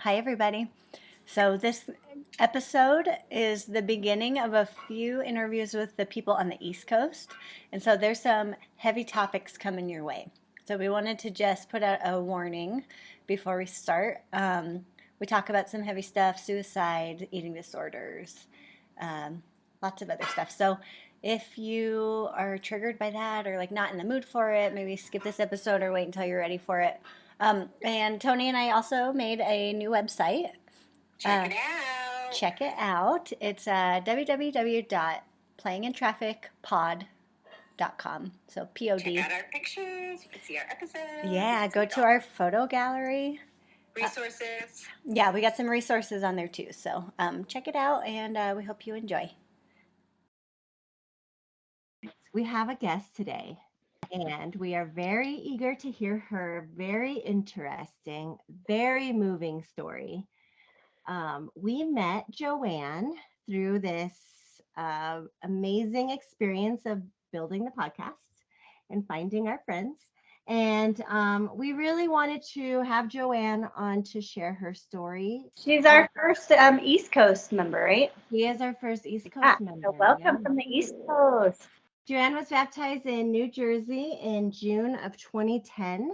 Hi, everybody. So, this episode is the beginning of a few interviews with the people on the East Coast. And so, there's some heavy topics coming your way. So, we wanted to just put out a warning before we start. We talk about some heavy stuff, suicide, eating disorders, um, lots of other stuff. So, if you are triggered by that or like not in the mood for it, maybe skip this episode or wait until you're ready for it. And Tony and I also made a new website. Check it out. Check it out. It's www.playingintrafficpod.com. So Check POD. out our pictures. You can see our episodes. Yeah, go to our photo gallery. Resources. Yeah, we got some resources on there too. So check it out and we hope you enjoy. We have a guest today, and we are very eager to hear her very interesting, very moving story. We met Joanne through this amazing experience of building the podcast and finding our friends. And we really wanted to have Joanne on to share her story. She's our first East Coast member, right? She is our first East Coast member. So welcome from the East Coast. Joanne was baptized in New Jersey in June of 2010,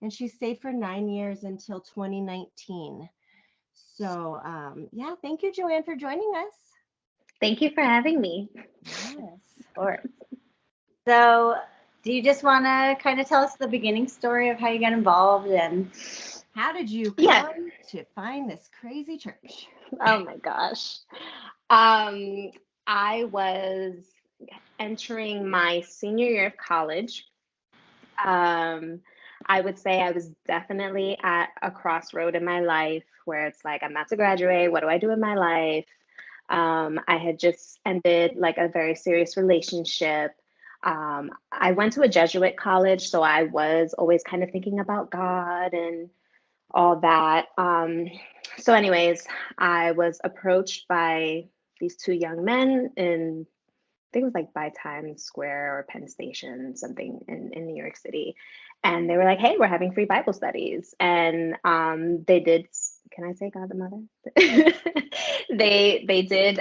and she stayed for 9 years until 2019. So, yeah, thank you, Joanne, for joining us. Thank you for having me. Yes. Of course. So, do you just want to kind of tell us the beginning story of how you got involved and how did you come to find this crazy church? Oh my gosh. I was entering my senior year of college. I would say I was definitely at a crossroad in my life where it's like, I'm about to graduate. What do I do in my life? I had just ended like a very serious relationship. I went to a Jesuit college, so I was always kind of thinking about God and all that. So anyways, I was approached by these two young men in, I think it was like by Times Square or Penn Station, something in New York City. And they were like, hey, we're having free Bible studies. And they did, can I say God the Mother? They did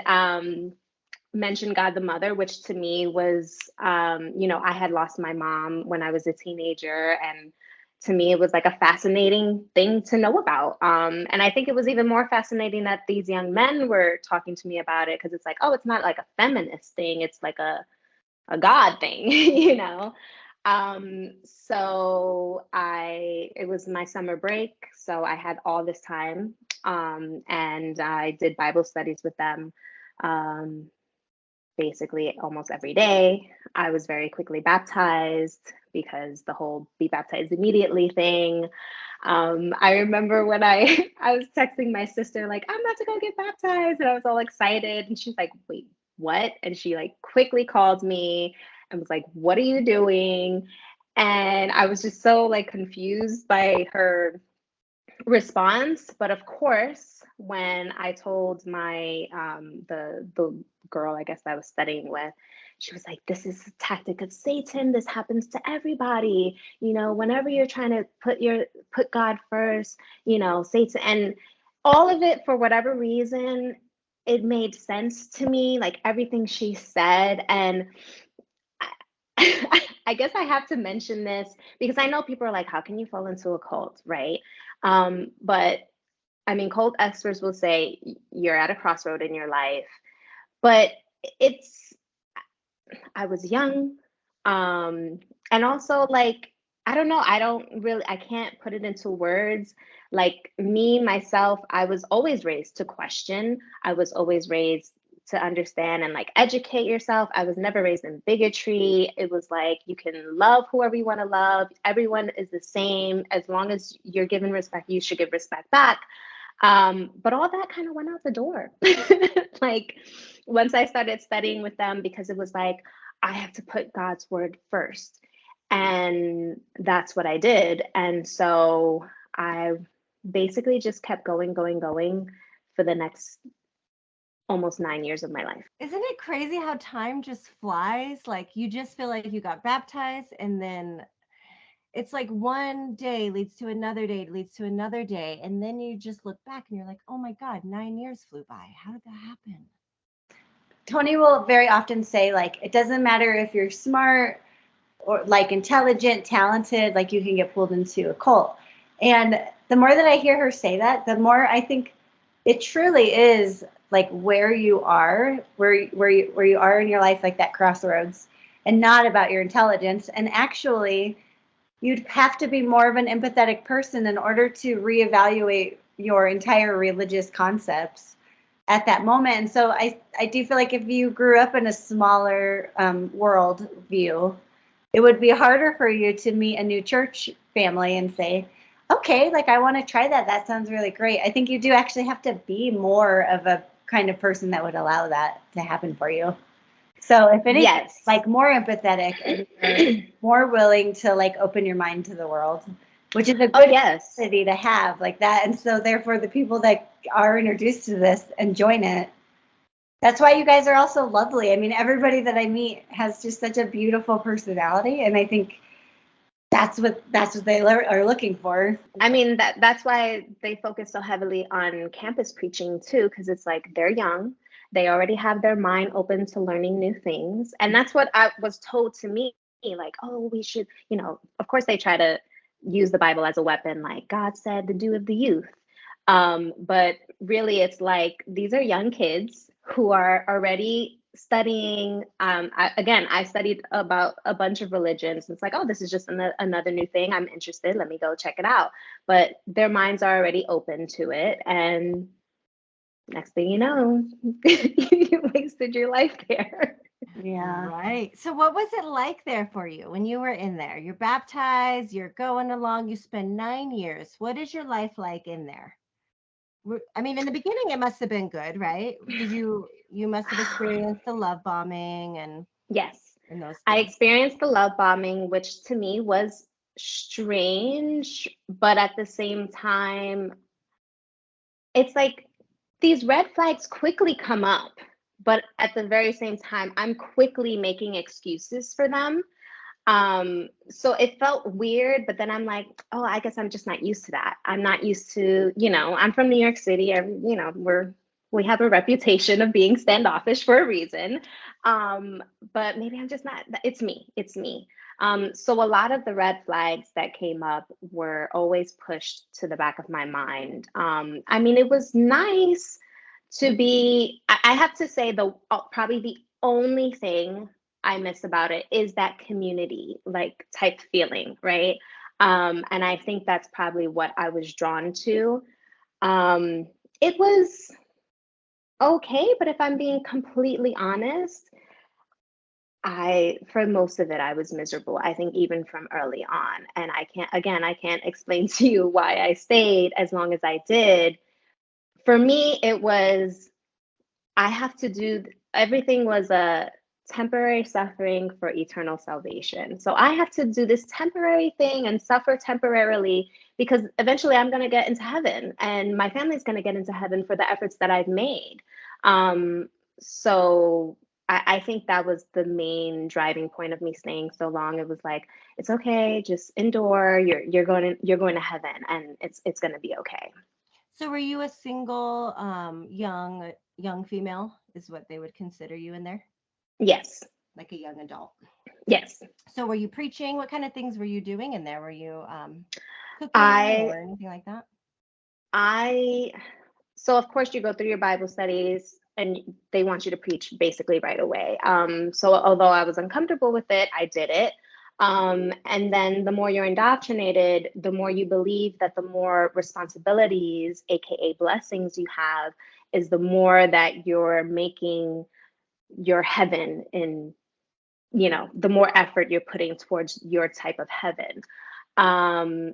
mention God the Mother, which to me was, I had lost my mom when I was a teenager. And to me, it was like a fascinating thing to know about. And I think it was even more fascinating that these young men were talking to me about it because it's like, oh, it's not like a feminist thing. It's like a God thing, So it was my summer break. So I had all this time and I did Bible studies with them basically almost every day. I was very quickly baptized because the whole be baptized immediately thing. I remember when I was texting my sister, like, I'm about to go get baptized. And I was all excited. And she's like, wait, what? And she like quickly called me and was like, what are you doing? And I was just so like confused by her response. But of course, when I told my the girl I guess I was studying with, she was like, this is a tactic of Satan. This happens to everybody. Whenever you're trying to put God first, Satan, and all of it, for whatever reason, it made sense to me, like everything she said. And I guess I have to mention this because I know people are like, how can you fall into a cult, right? But I mean, cult experts will say you're at a crossroad in your life, but I was young. And also like, I don't know, I can't put it into words. Like me, myself, I was always raised to question. I was always raised to understand and like educate yourself. I was never raised in bigotry. It was like, you can love whoever you want to love. Everyone is the same. As long as you're given respect, you should give respect back. But all that kind of went out the door. Like once I started studying with them, because it was like, I have to put God's word first. And that's what I did. And so I basically just kept going for the next almost 9 years of my life. Isn't it crazy how time just flies? Like you just feel like you got baptized and then it's like one day leads to another day, leads to another day. And then you just look back and you're like, oh my God, 9 years flew by. How did that happen? Tony will very often say, like, it doesn't matter if you're smart or like intelligent, talented, like you can get pulled into a cult. And the more that I hear her say that, the more I think it truly is like where you are, where you are in your life, like that crossroads, and not about your intelligence. And actually, you'd have to be more of an empathetic person in order to reevaluate your entire religious concepts at that moment. And so I do feel like if you grew up in a smaller world view, it would be harder for you to meet a new church family and say, okay, like I want to try that. That sounds really great. I think you do actually have to be more of a kind of person that would allow that to happen for you. So if anything, Yes. like more empathetic and more willing to like open your mind to the world, which is a Oh, good yes. capacity to have like that. And so therefore the people that are introduced to this and join it, that's why you guys are all so lovely. I mean, everybody that I meet has just such a beautiful personality. And I think that's what they are looking for. I mean, that's why they focus so heavily on campus preaching too, because it's like they're young. They already have their mind open to learning new things. And that's what I was told to me, like, oh, we should, of course they try to use the Bible as a weapon, like God said, the dew of the youth. But really, it's like these are young kids who are already studying. I studied about a bunch of religions. It's like, oh, this is just another new thing. I'm interested. Let me go check it out. But their minds are already open to it. And next thing you know, you wasted your life there. Yeah. Right. So what was it like there for you when you were in there? You're baptized, you're going along, you spend 9 years. What is your life like in there? I mean, in the beginning, it must have been good, right? Because you must have experienced the love bombing Yes. and those I things. experienced the love bombing, which to me was strange, but at the same time, it's like these red flags quickly come up, but at the very same time, I'm quickly making excuses for them. So it felt weird, but then I'm like, oh, I guess I'm just not used to that. I'm not used to, I'm from New York City. We have a reputation of being standoffish for a reason. But maybe I'm just not, it's me. It's me. So a lot of the red flags that came up were always pushed to the back of my mind. I mean, it was nice to be, I have to say, probably the only thing I miss about it is that community like type feeling, right? And I think that's probably what I was drawn to. It was okay, but if I'm being completely honest, for most of it, I was miserable. I think even from early on. And I can't explain to you why I stayed as long as I did. For me, it was, I have to do, everything was a temporary suffering for eternal salvation. So I have to do this temporary thing and suffer temporarily because eventually I'm going to get into heaven and my family's going to get into heaven for the efforts that I've made. So I think that was the main driving point of me staying so long. It was like, it's okay, just endure. You're going to heaven and it's going to be okay. So were you a single young female is what they would consider you in there? Yes. Like a young adult. Yes. So were you preaching? What kind of things were you doing in there? Were you cooking I or anything like that? I so of course you go through your Bible studies and they want you to preach basically right away. So although I was uncomfortable with it, I did it. And then the more you're indoctrinated, the more you believe that the more responsibilities, aka blessings you have, is the more that you're making your heaven in, the more effort you're putting towards your type of heaven.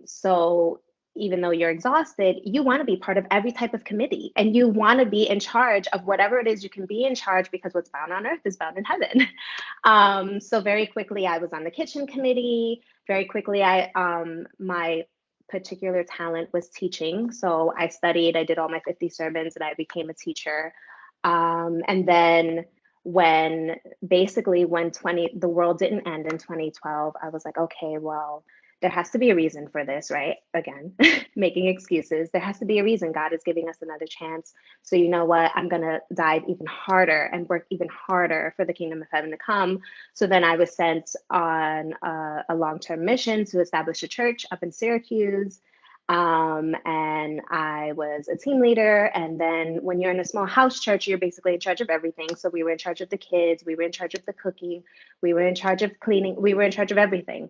So even though you're exhausted, you want to be part of every type of committee and you want to be in charge of whatever it is you can be in charge because what's bound on earth is bound in heaven. So very quickly, I was on the kitchen committee. Very quickly, my particular talent was teaching. So I did all my 50 sermons and I became a teacher. And then when the world didn't end in 2012, I was like, okay, well, there has to be a reason for this, right? Again, making excuses. There has to be a reason. God is giving us another chance. So you know what? I'm going to dive even harder and work even harder for the kingdom of heaven to come. So then I was sent on a long-term mission to establish a church up in Syracuse. And I was a team leader. And then when you're in a small house church, you're basically in charge of everything. So we were in charge of the kids, we were in charge of the cooking, we were in charge of cleaning, we were in charge of everything.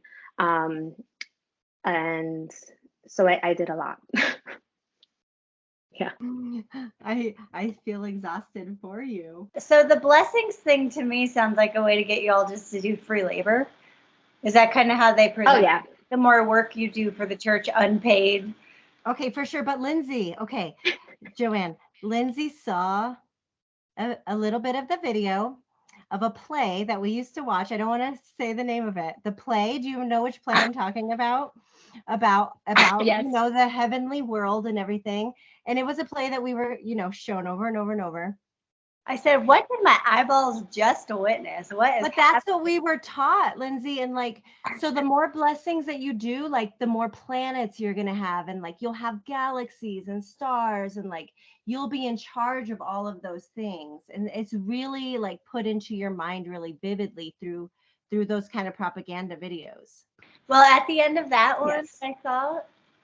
And so I did a lot. Yeah. I feel exhausted for you. So the blessings thing to me sounds like a way to get you all just to do free labor. Is that kind of how they present? Oh, yeah. The more work you do for the church unpaid. Okay, for sure. But Lindsay, okay, Joanne, Lindsay saw a little bit of the video of a play that we used to watch. I don't want to say the name of it. The play, do you know which play I'm talking about? About Yes. you know, the heavenly world and everything. And it was a play that we were, you know, shown over and over and over. I said, what did my eyeballs just witness? What is But that's what we were taught, Lindsay. And like, so the more blessings that you do, like the more planets you're going to have. And like, you'll have galaxies and stars and like, you'll be in charge of all of those things. And it's really like put into your mind really vividly through those kind of propaganda videos. Well, at the end of that one, Yes. I saw,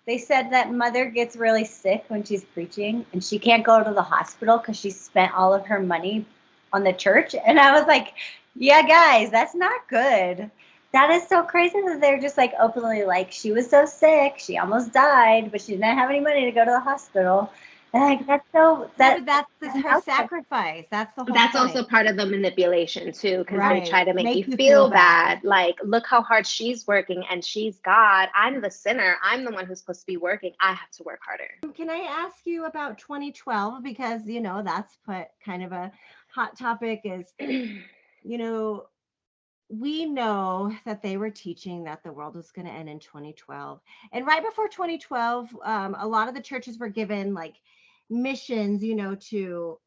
they said that mother gets really sick when she's preaching and she can't go to the hospital because she spent all of her money on the church. And I was like, yeah, guys, that's not good. That is so crazy that they're just like openly like, she was so sick, she almost died, but she didn't have any money to go to the hospital. And like, that's so, That's her sacrifice. That's the whole That's point. also part of the manipulation too, because Right. they try to make you you feel bad. Like, look how hard she's working and she's God. I'm the sinner. I'm the one who's supposed to be working. I have to work harder. Can I ask you about 2012? Because, you know, that's put kind of a hot topic is, you know, we know that they were teaching that the world was going to end in 2012. And right before 2012, a lot of the churches were given like missions, you know, to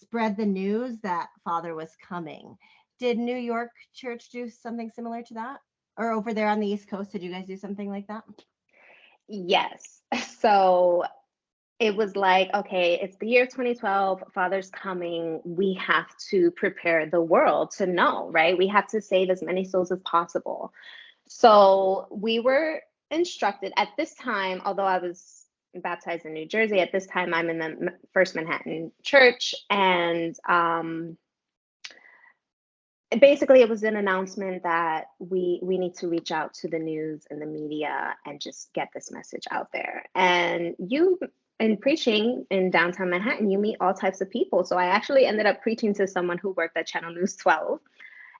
spread the news that Father was coming. Did New York Church do something similar to that? Or over there on the East Coast, did you guys do something like that? Yes. So it was like, okay, it's the year 2012, Father's coming. We have to prepare the world to know, right? We have to save as many souls as possible. So we were instructed at this time, although I was baptized in New Jersey, at this time I'm in the First Manhattan Church. And basically it was an announcement that we need to reach out to the news and the media and just get this message out there. And you, in preaching in downtown Manhattan, you meet all types of people. So I actually ended up preaching to someone who worked at Channel News 12.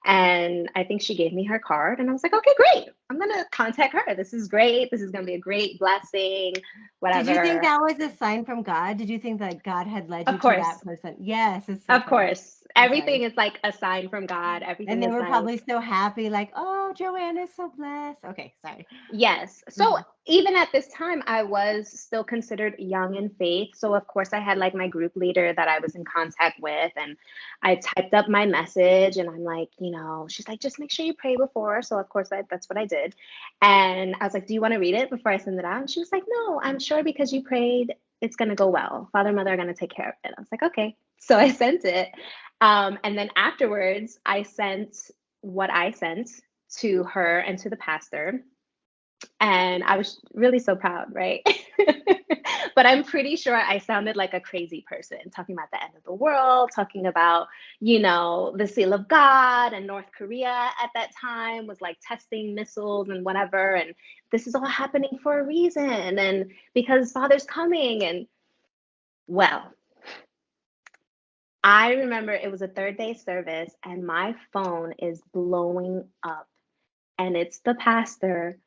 And I think she gave me her card and I was like, okay, great. I'm going to contact her. This is great. This is going to be a great blessing, whatever. Did you think that was a sign from God? Did you think that God had led you to that person? Yes. It's so Of funny. course. Everything is like a sign from God. Everything And they is were like, probably so happy, like, oh, Joanne is so blessed. Okay, sorry. yes. So even at this time, I was still considered young in faith. So of course I had like my group leader that I was in contact with, and I typed up my message and I'm like, you know, she's like, just make sure you pray before. So of course that's what I did. And I was like, do you want to read it before I send it out? And she was like, no, I'm sure because you prayed, it's going to go well. Father and mother are going to take care of it. I was like, okay. So I sent it. And then afterwards, I sent what I sent to her and to the pastor. And I was really so proud, right? But I'm pretty sure I sounded like a crazy person, talking about the end of the world, talking about, you know, the seal of God, and North Korea at that time was like testing missiles and whatever. And this is all happening for a reason. And because Father's coming. And well, I remember it was a third day service and my phone is blowing up and it's the pastor.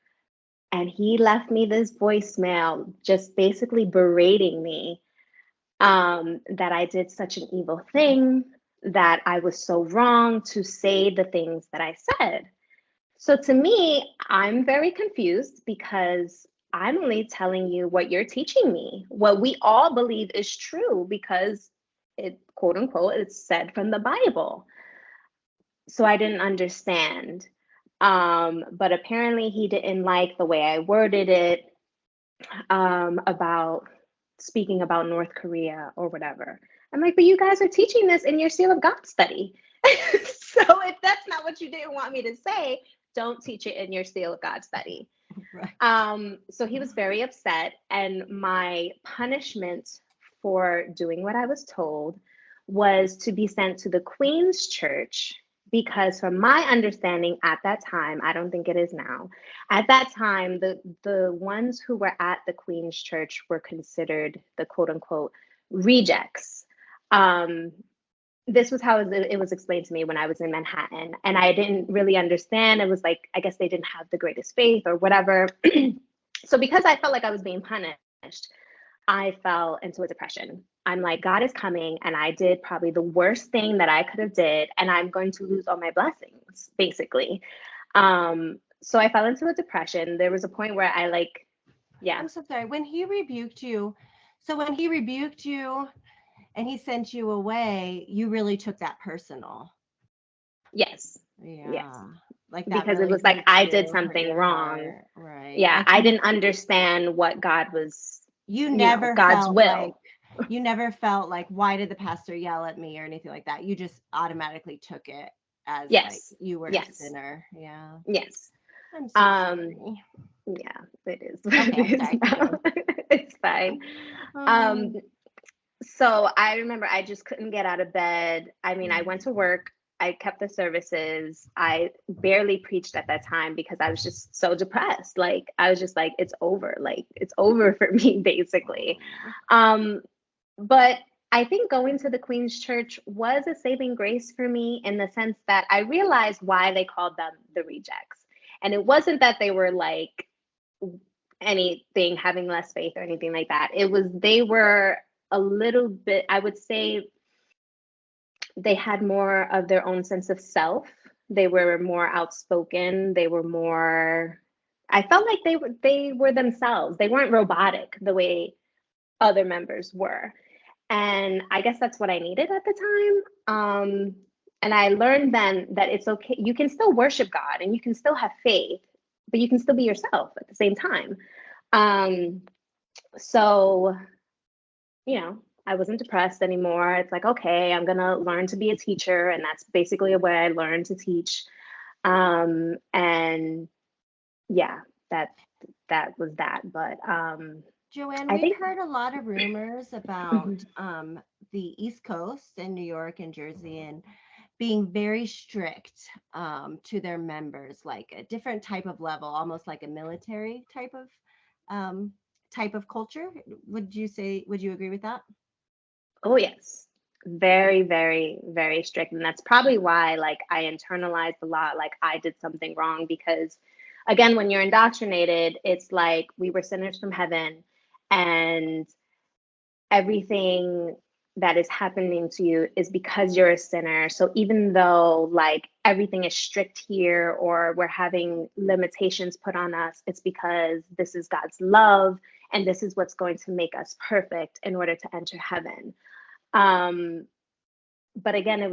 And he left me this voicemail just basically berating me that I did such an evil thing, that I was so wrong to say the things that I said. So to me, I'm very confused because I'm only telling you what you're teaching me, what we all believe is true because it, quote unquote, it's said from the Bible. So I didn't understand. But apparently he didn't like the way I worded it, about speaking about North Korea or whatever. I'm like, but you guys are teaching this in your Seal of God study. So if that's not what you didn't want me to say, don't teach it in your Seal of God study. Right. So he was very upset, and my punishment for doing what I was told was to be sent to the Queen's Church, because from my understanding at that time, I don't think it is now, at that time, the ones who were at the Queen's Church were considered the quote unquote rejects. Um, this was how it was explained to me when I was in Manhattan, and I didn't really understand. It was like, I guess they didn't have the greatest faith or whatever. So because I felt like I was being punished, I fell into a depression. I'm like, God is coming, and I did probably the worst thing that I could have did, and I'm going to lose all my blessings, basically. So I fell into a depression. There was a point where I like, yeah, I'm so sorry. When he rebuked you, so when he rebuked you and he sent you away, you really took that personal. yes, yes, Yeah. Like that because it really was like hurt I did you, hurt something your wrong. heart. Right. Yeah, Like I didn't understand what God was, you you know, never God's felt like will. why did the pastor yell at me or anything like that? You just automatically took it as like Yes, you were a yes, sinner. Yeah. yes. I'm so Um, sorry. yeah, it is Okay, what I'm it is sorry. Keep now. going. It's fine. Um, so I remember I just couldn't get out of bed. I mean, I went to work, I kept the services. I barely preached at that time because I was just so depressed. Like I was just like, it's over. Like it's over for me, basically. Um, but I think going to the Queen's Church was a saving grace for me in the sense that I realized why they called them the rejects. And it wasn't that they were like anything having less faith or anything like that. It was they were a little bit, I would say they had more of their own sense of self. They were more outspoken. They were more, I felt like they were themselves. They weren't robotic the way other members were. And I guess that's what I needed at the time. And I learned then that it's okay. You can still worship God and you can still have faith, but you can still be yourself at the same time. Um, so, I wasn't depressed anymore. It's like, okay, I'm going to learn to be a teacher. And that's basically a way I learned to teach. And yeah, that that was that. But Joanne, I we've think, heard a lot of rumors about mhm. the East Coast and New York and Jersey and being very strict to their members, like a different type of level, almost like a military um, type of culture. Would you agree with that? Oh, yes. Very, very, very strict. And that's probably why, like, I internalized a lot, like, I did something wrong. Because, again, when you're indoctrinated, it's like we were sinners from heaven, and everything that is happening to you is because you're a sinner. So even though, like, everything is strict here or we're having limitations put on us, it's because this is God's love and this is what's going to make us perfect in order to enter heaven. Um, but again, it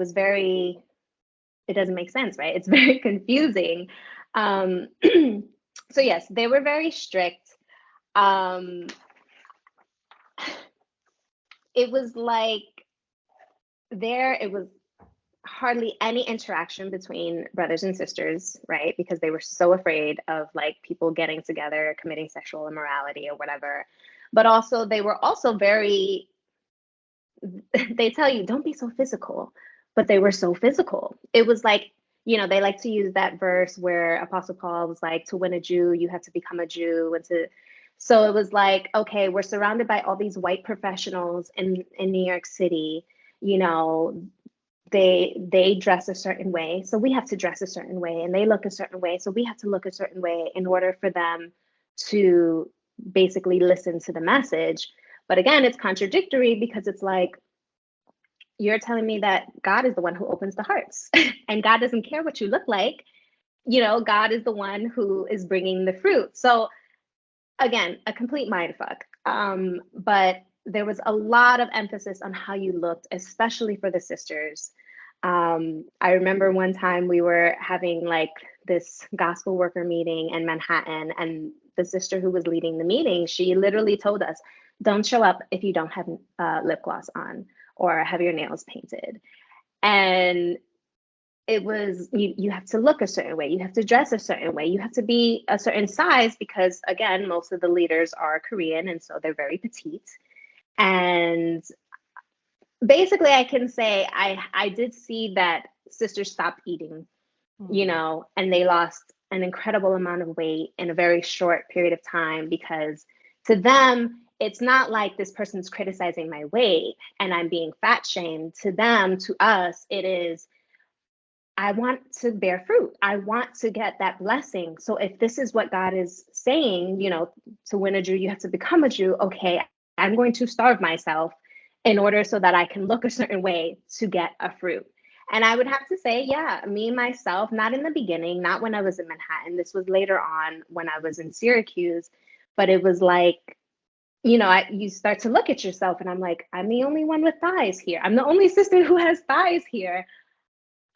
doesn't make sense, right? It's very confusing. Um, so yes, they were very strict. Um, it was like it was hardly any interaction between brothers and sisters, right? Because they were so afraid of like people getting together, committing sexual immorality or whatever. But also, they were also very they tell you don't be so physical, but they were so physical. It was like, they like to use that verse where Apostle Paul was like, to win a Jew you have to become a Jew. And to so it was like, okay, we're surrounded by all these white professionals in New York City. you know they dress a certain way, so we have to dress a certain way, and they look a certain way, so we have to look a certain way in order for them to basically listen to the message. But again, it's contradictory because it's like, you're telling me that God is the one who opens the hearts and God doesn't care what you look like. God is the one who is bringing the fruit. So again, a complete mind fuck. But there was a lot of emphasis on how you looked, especially for the sisters. I remember one time we were having like this gospel worker meeting in Manhattan, and the sister who was leading the meeting, she literally told us, don't show up if you don't have lip gloss on or have your nails painted. And it was, you have to look a certain way, you have to dress a certain way, you have to be a certain size, because again, most of the leaders are Korean, and so they're very petite. And basically, I can say I did see that sisters stopped eating, you know, and they lost an incredible amount of weight in a very short period of time, because to them, it's not like this person's criticizing my weight and I'm being fat shamed. To them, to us, it is, I want to bear fruit. I want to get that blessing. So if this is what God is saying, you know, to win a Jew, you have to become a Jew. Okay, I'm going to starve myself in order so that I can look a certain way to get a fruit. And I would have to say, yeah, me myself, not in the beginning, not when I was in Manhattan. This was later on when I was in Syracuse. But it was like, you know, you start to look at yourself and I'm like, I'm the only one with thighs here. I'm the only sister who has thighs here.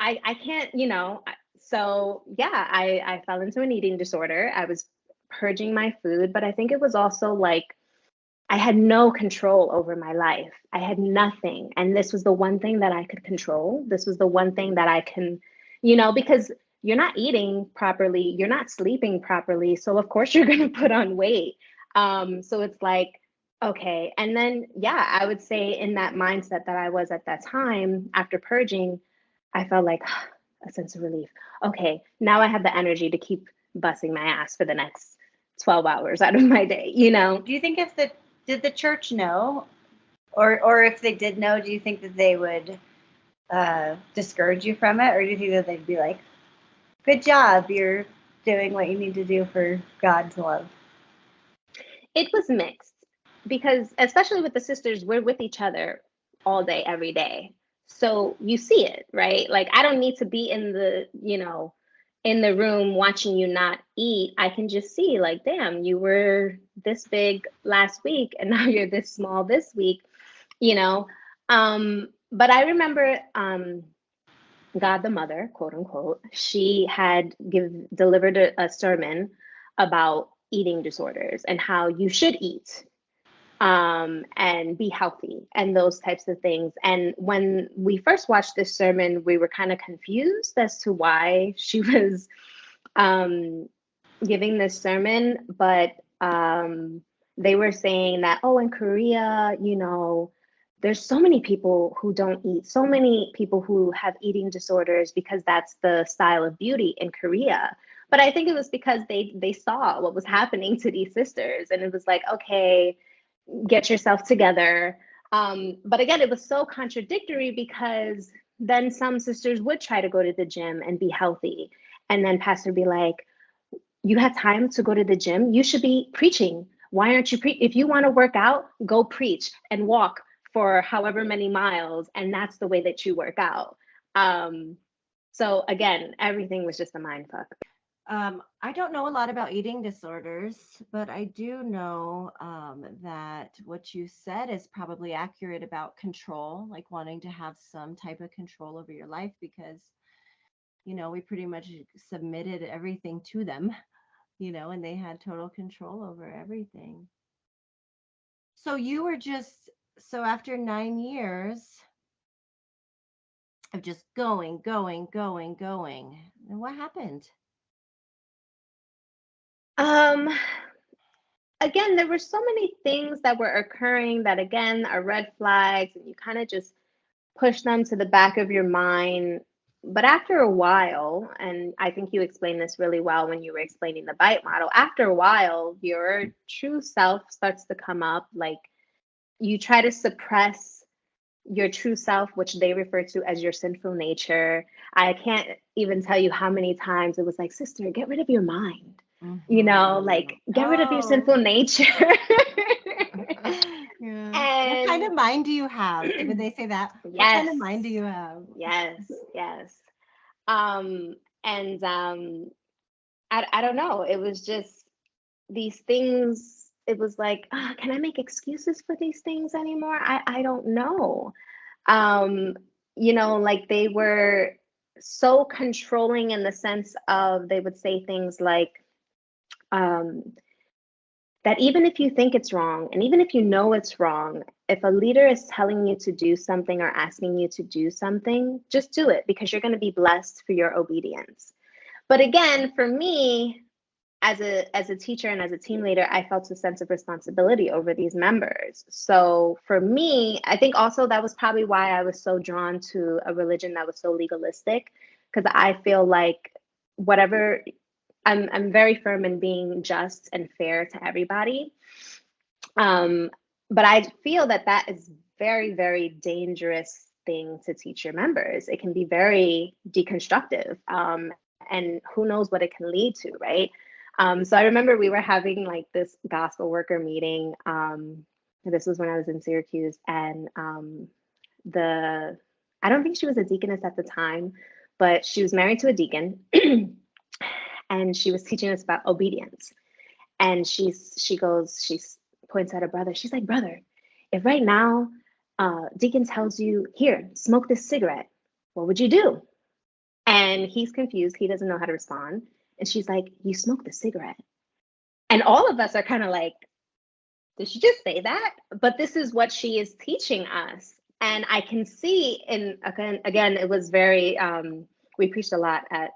I can't, you know. So yeah, I fell into an eating disorder. I was purging my food, but I think it was also like I had no control over my life. I had nothing. And this was the one thing that I could control. This was the one thing that I can, you know, because you're not eating properly, you're not sleeping properly. So of course you're going to put on weight. So it's like, okay. And then, yeah, I would say in that mindset that I was at that time after purging, I felt like a sense of relief. Okay, now I have the energy to keep busting my ass for the next 12 hours out of my day, you know? Do you think did the church know, or if they did know, do you think that they would discourage you from it, or do you think that they'd be like, good job, you're doing what you need to do for God's love? It was mixed, because especially with the sisters, we're with each other all day, every day. So you see it, right? Like I don't need to be in the, you know, in the room watching you not eat. I can just see like, damn, you were this big last week and now you're this small this week, you know. But I remember God the Mother, quote unquote, she had delivered a sermon about eating disorders and how you should eat, and be healthy and those types of things. And when we first watched this sermon, we were kind of confused as to why she was giving this sermon. But they were saying that, oh, in Korea, you know, there's so many people who don't eat, so many people who have eating disorders because that's the style of beauty in Korea. But I think it was because they saw what was happening to these sisters, and it was like, okay, get yourself together. But again, it was so contradictory, because then some sisters would try to go to the gym and be healthy. And then pastor would be like, you have time to go to the gym? You should be preaching. Why aren't you if you want to work out, go preach and walk for however many miles. And that's the way that you work out. So again, everything was just a mind fuck. I don't know a lot about eating disorders, but I do know that what you said is probably accurate about control, like wanting to have some type of control over your life, because, you know, we pretty much submitted everything to them, you know, and they had total control over everything. So you were so after 9 years of just going, and what happened? Again, there were so many things that were occurring that again are red flags, and you kind of just push them to the back of your mind. But after a while, and I think you explained this really well when you were explaining the bite model, after a while, your true self starts to come up. Like you try to suppress your true self, which they refer to as your sinful nature. I can't even tell you how many times it was like, sister, get rid of your mind. You know, like get rid of your sinful nature. Yeah. And what kind of mind do you have? Would they say that? Yes. What kind of mind do you have? Yes. And I don't know. It was just these things. It was like, can I make excuses for these things anymore? I don't know. You know, like they were so controlling in the sense of they would say things like, that even if you think it's wrong, and even if you know it's wrong, if a leader is telling you to do something or asking you to do something, just do it because you're going to be blessed for your obedience. But again, for me, as a teacher and as a team leader, I felt a sense of responsibility over these members. So for me, I think also that was probably why I was so drawn to a religion that was so legalistic, because I feel like whatever, I'm very firm in being just and fair to everybody. But I feel that that is very, very dangerous thing to teach your members. It can be very deconstructive, and who knows what it can lead to, right? So I remember we were having like this gospel worker meeting. This was when I was in Syracuse, and I don't think she was a deaconess at the time, but she was married to a deacon, and she was teaching us about obedience. And she points at her brother. She's like, brother, if right now deacon tells you, here, smoke this cigarette, what would you do? And he's confused. He doesn't know how to respond. And she's like, you smoke the cigarette. And all of us are kind of like, did she just say that? But this is what she is teaching us. And I can see again, it was very, we preached a lot at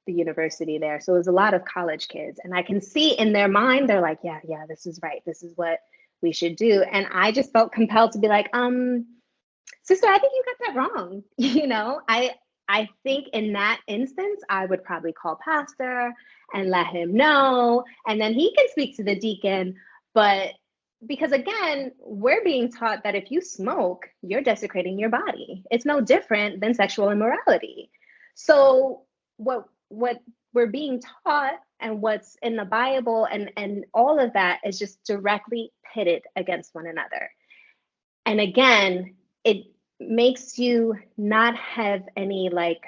the university there. So it was a lot of college kids. And I can see in their mind, they're like, yeah, this is right. This is what we should do. And I just felt compelled to be like, sister, I think you got that wrong. I think in that instance, I would probably call pastor and let him know, and then he can speak to the deacon. But because again, we're being taught that if you smoke, you're desecrating your body. It's no different than sexual immorality. So what we're being taught and what's in the Bible and all of that is just directly pitted against one another. And again, it makes you not have any like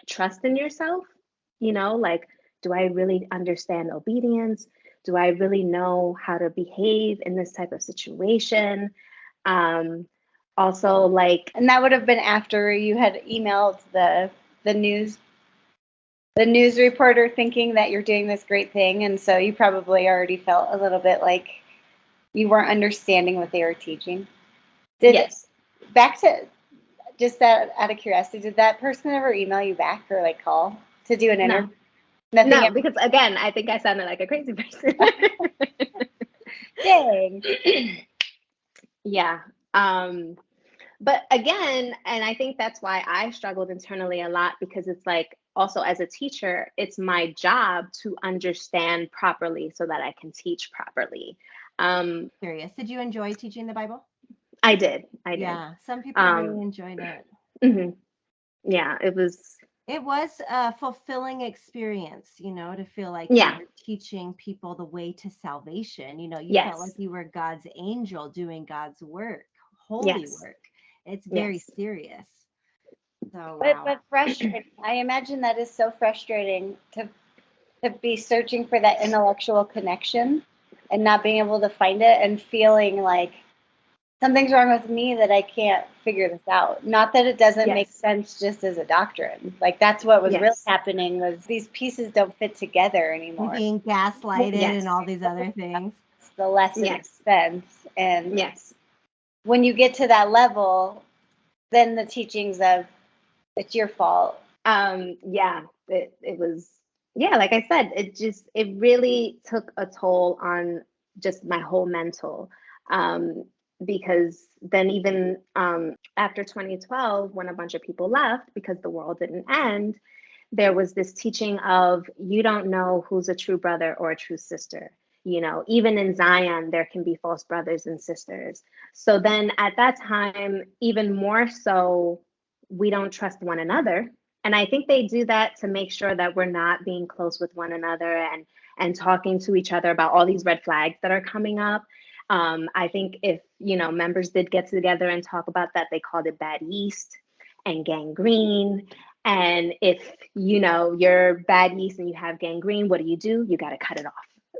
trust in yourself, like, do I really understand obedience? Do I really know how to behave in this type of situation? Also, like, And that would have been after you had emailed the news reporter thinking that you're doing this great thing, and so you probably already felt a little bit like you weren't understanding what they were teaching. yes. Back to just that out of curiosity, did that person ever email you back or like call to do an interview? No, because again, I think I sounded like a crazy person. Dang. Yeah. But again, and I think that's why I struggled internally a lot, because it's like, also as a teacher, it's my job to understand properly so that I can teach properly. Curious, did you enjoy teaching the Bible? I did. Yeah, some people really enjoyed it. Mm-hmm. Yeah, it was a fulfilling experience, to feel like Yeah. you were teaching people the way to salvation. You Yes. felt like you were God's angel doing God's work, holy Yes. work. It's very Yes. serious. So, But frustrating. I imagine that is so frustrating to be searching for that intellectual connection and not being able to find it and feeling like something's wrong with me that I can't figure this out. Not that it doesn't make sense just as a doctrine. Like that's what was really happening, was these pieces don't fit together anymore. Being gaslighted and all these other things. The lesson makes sense. And Yes. when you get to that level, then the teachings of it's your fault. Yeah, it was, like I said, it really took a toll on just my whole mental. Because then even after 2012, when a bunch of people left because the world didn't end, there was this teaching of, you don't know who's a true brother or a true sister. Even in Zion, there can be false brothers and sisters. So then at that time, even more so, we don't trust one another. And I think they do that to make sure that we're not being close with one another and talking to each other about all these red flags that are coming up. I think if, members did get together and talk about that, they called it bad yeast and gangrene. And if, you're bad yeast and you have gangrene, what do? You got to cut it off.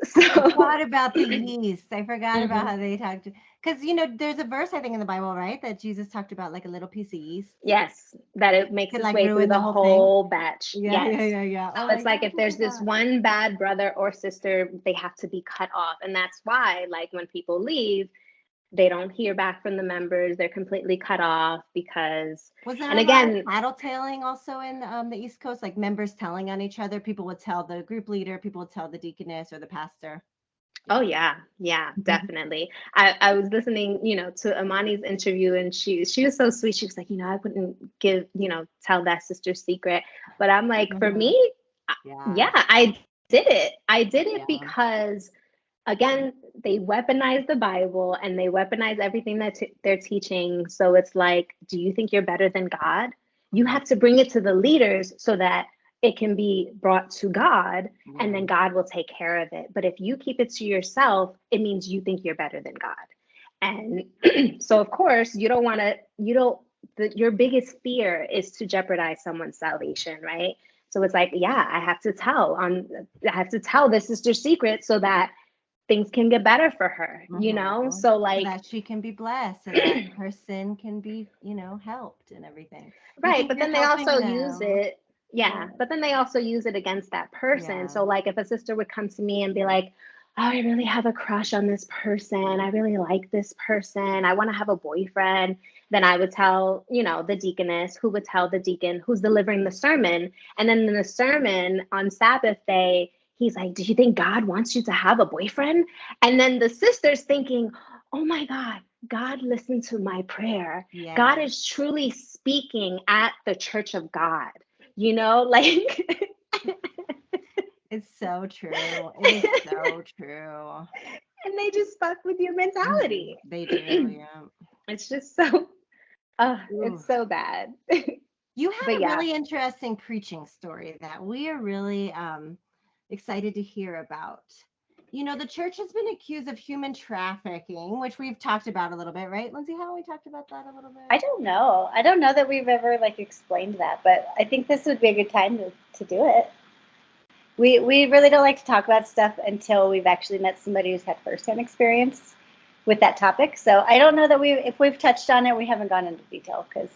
So I forgot about the yeast. I forgot about how they talked. Because, there's a verse, I think, in the Bible, right? That Jesus talked about like a little piece of yeast Yes, that it makes could its like way through ruin the the whole thing. whole batch. Yeah, yeah, Yes. yeah, yeah. So Oh, it's like like that's if what we there's this got. one bad brother or sister, they have to be cut off. And that's why, like, when people leave, they don't hear back from the members. They're completely cut off because, Was there and a lot of again, tattletaling also in the East Coast? Like members telling on each other? People would tell the group leader, people would tell the deaconess or the pastor. oh yeah, definitely. I was listening, to Amani's interview, and she was so sweet. She was like, I wouldn't tell that sister's secret. But I'm like, for Mhm. me, Yeah, yeah, I did it. I did it yeah. because, again, they weaponize the Bible and they weaponize everything that they're teaching. So it's like, do you think you're better than God? You Mhm. have to bring it to the leaders so that it can be brought to God, and Yeah. then God will take care of it. But if you keep it to yourself, it means you think you're better than God. And so, of course, you don't want to, your biggest fear is to jeopardize someone's salvation, right? So it's like, yeah, I have to tell this sister secret so that things can get better for her, Mhm. So So like, that she can be blessed, so that her sin can be, helped and everything. You right, think but you're then they helping also use them. it, yeah, Yeah. but then they also use it against that person. Yeah. So like if a sister would come to me and be like, oh, I really have a crush on this person, I really like this person, I want to have a boyfriend, then I would tell, the deaconess, who would tell the deacon who's delivering the sermon. And then in the sermon on Sabbath day, he's like, do you think God wants you to have a boyfriend? And then the sister's thinking, oh my God listened to my prayer. God Yeah. is truly speaking at the church of God, like. It's so true. It is so true. And they just fuck with your Mhm. mentality. They do, yeah. It's just so, Ooh. it's so bad. You had But a yeah, really interesting preaching story that we are really excited to hear about. The church has been accused of human trafficking, which we've talked about a little bit, right, Lindsay? Haven't we talked about that a little I bit? don't know. I don't know that we've ever like explained that, but I think this would be a good time to do it. We really don't like to talk about stuff until we've actually met somebody who's had firsthand experience with that topic. So I don't know that if we've touched on it, we haven't gone into detail because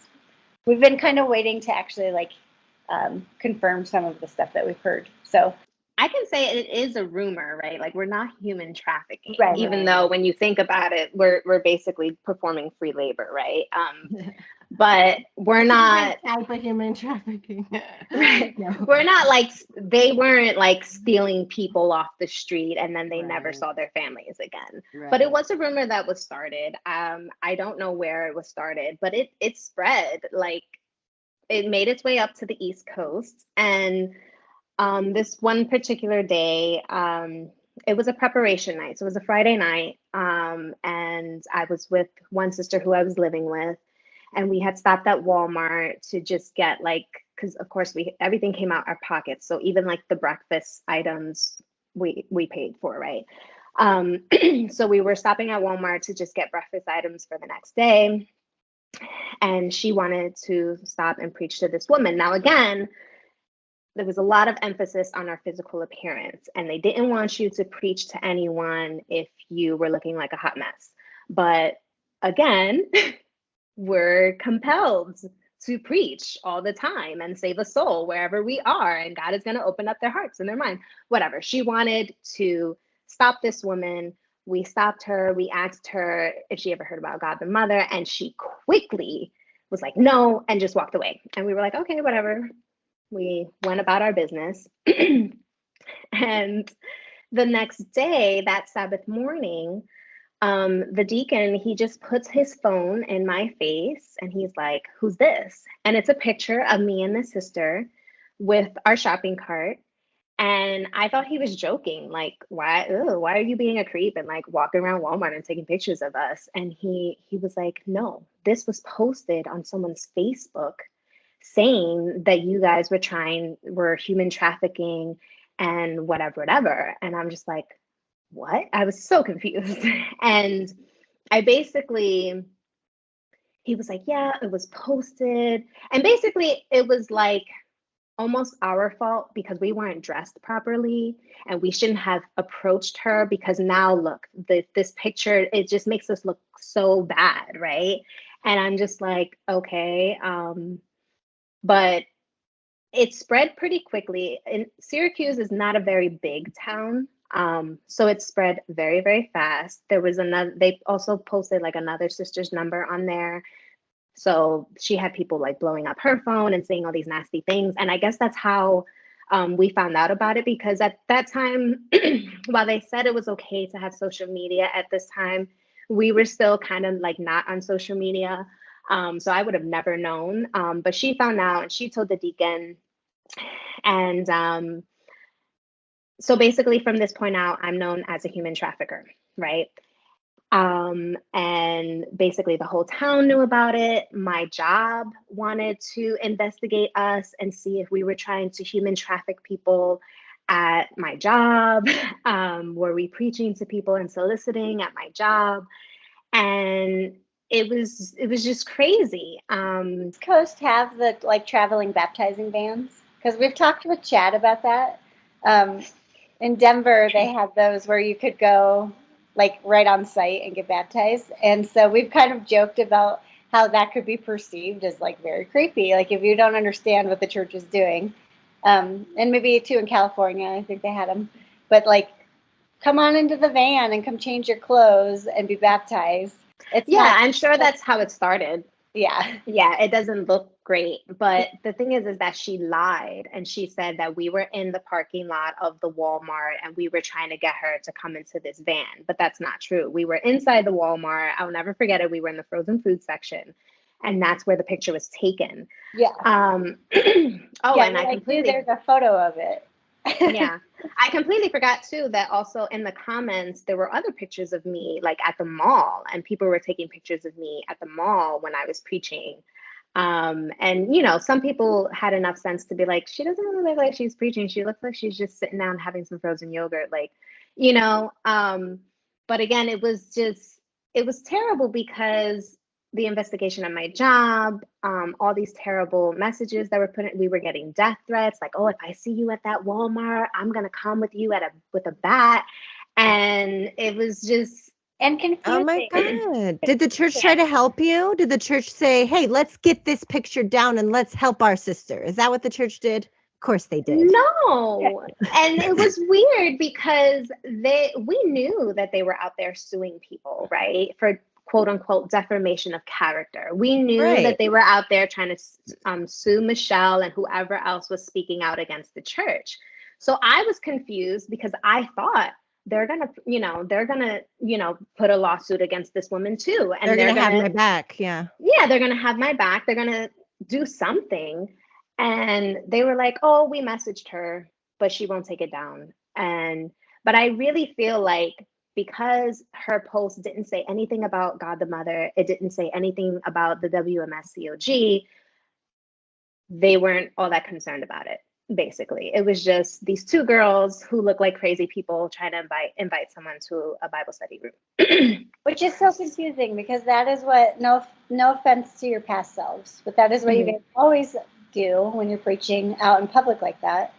we've been kind of waiting to actually like confirm some of the stuff that we've heard. So I can say it is a rumor, right? Like we're not human trafficking, right, even Right. though when you think about it, we're basically performing free labor, right? But we're It's a different not. type of human trafficking. Right. No. We're not like, they weren't like stealing people off the street and then they never Right. saw their families again. But it Right. was a rumor that was started. I don't know where it was started, but it spread. Like it made its way up to the East Coast. And this one particular day, it was a preparation night. So it was a Friday night. And I was with one sister who I was living with, and we had stopped at Walmart to just get like, because of course everything came out our pockets. So even like the breakfast items we paid for, right? Um, so we were stopping at Walmart to just get breakfast items for the next day. And she wanted to stop and preach to this woman. Now, again, there was a lot of emphasis on our physical appearance, and they didn't want you to preach to anyone if you were looking like a hot mess. But again, we're compelled to preach all the time and save a soul wherever we are, and God is going to open up their hearts and their mind. Whatever. She wanted to stop this woman. We stopped her. We asked her if she ever heard about God the Mother, and she quickly was like, no, and just walked away. And we were like, okay, whatever. We went about our business. And the next day, that Sabbath morning, the deacon, he just puts his phone in my face and he's like, who's this? And it's a picture of me and the sister with our shopping cart. And I thought he was joking, like, why are you being a creep and like walking around Walmart and taking pictures of us? And he was like, no, this was posted on someone's Facebook saying that you guys were human trafficking and whatever. And I'm just like, what? I was so confused. And I basically, he was like, yeah, it was posted. And basically, it was like, almost our fault because we weren't dressed properly and we shouldn't have approached her because now look, this picture, it just makes us look so bad, right? And I'm just like, okay, but it spread pretty quickly. And Syracuse is not a very big town. So it spread very, very fast. There was another, they also posted like another sister's number on there. So she had people like blowing up her phone and saying all these nasty things. And I guess that's how we found out about it, because at that time, while they said it was okay to have social media at this time, we were still kind of like not on social media. So I would have never known. But she found out and she told the deacon. And so basically, from this point out, I'm known as a human trafficker, right? And basically, the whole town knew about it. My job wanted to investigate us and see if we were trying to human traffic people at my job. Were we preaching to people and soliciting at my job? And it was just crazy. Does Coast have the like traveling baptizing vans? Because we've talked with Chad about that. In Denver, they had those where you could go like right on site and get baptized. And so we've kind of joked about how that could be perceived as like very creepy, like if you don't understand what the church is doing. And maybe too in California, I think they had them. But like, come on into the van and come change your clothes and be baptized. It's Yeah, not, I'm sure that's how it started. yeah. Yeah, it doesn't look great. But the thing is that she lied and she said that we were in the parking lot of the Walmart and we were trying to get her to come into this van. But that's not true. We were inside the Walmart. I'll never forget it. We were in the frozen food section. And that's where the picture was taken. Yeah. Oh, Yeah, and I like, completely, there's a photo of it. yeah, I completely forgot too that also in the comments there were other pictures of me like at the mall, and people were taking pictures of me at the mall when I was preaching. And some people had enough sense to be like, she doesn't really look like she's preaching. She looks like she's just sitting down having some frozen yogurt, like, you know. But again, it was terrible because the investigation of my job, all these terrible messages that were put in, we were getting death threats, like, oh, if I see you at that Walmart, I'm gonna come with you with a bat. And it was just And confusing. Oh my God. Did the church try to help you? Did the church say, hey, let's get this picture down and let's help our sister? Is that what the church did? Of course they did. No. And it was weird because we knew that they were out there suing people, right? For quote unquote defamation of character. We knew that they were out there trying to sue Michelle and whoever else was speaking out against the church. So I was confused because I thought they're gonna put a lawsuit against this woman too, and they're gonna have my back. Yeah, they're gonna have my back. They're gonna do something. And they were like, oh, we messaged her, but she won't take it down. But I really feel like because her post didn't say anything about God the Mother, it didn't say anything about the WMSCOG, they weren't all that concerned about it. Basically, it was just these two girls who look like crazy people trying to invite someone to a Bible study group. Which is so confusing because that is what, no offense to your past selves, but that is what you guys always do when you're preaching out in public like that.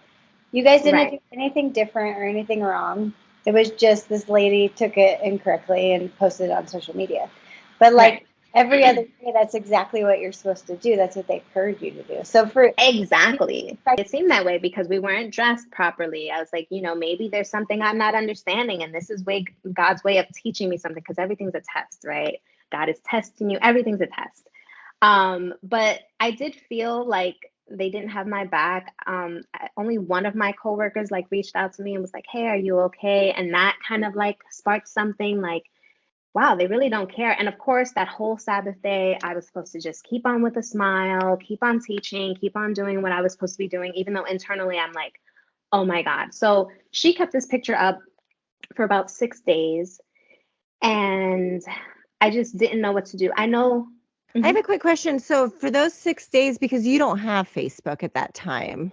You guys didn't do anything different or anything wrong. It was just this lady took it incorrectly and posted it on social media. But like every other day, that's exactly what you're supposed to do. That's what they heard you to do. So Exactly. It seemed that way because we weren't dressed properly. I was like, maybe there's something I'm not understanding. And this is God's way of teaching me something, because everything's a test, right? God is testing you. Everything's a test. But I did feel like they didn't have my back. Only one of my coworkers like reached out to me and was like, hey, are you okay? And that kind of like sparked something like, wow, they really don't care. And of course, that whole Sabbath day, I was supposed to just keep on with a smile, keep on teaching, keep on doing what I was supposed to be doing, even though internally I'm like, oh my God. So she kept this picture up for about 6 days and I just didn't know what to do. I know. I have a quick question. So for those 6 days, because you don't have Facebook at that time.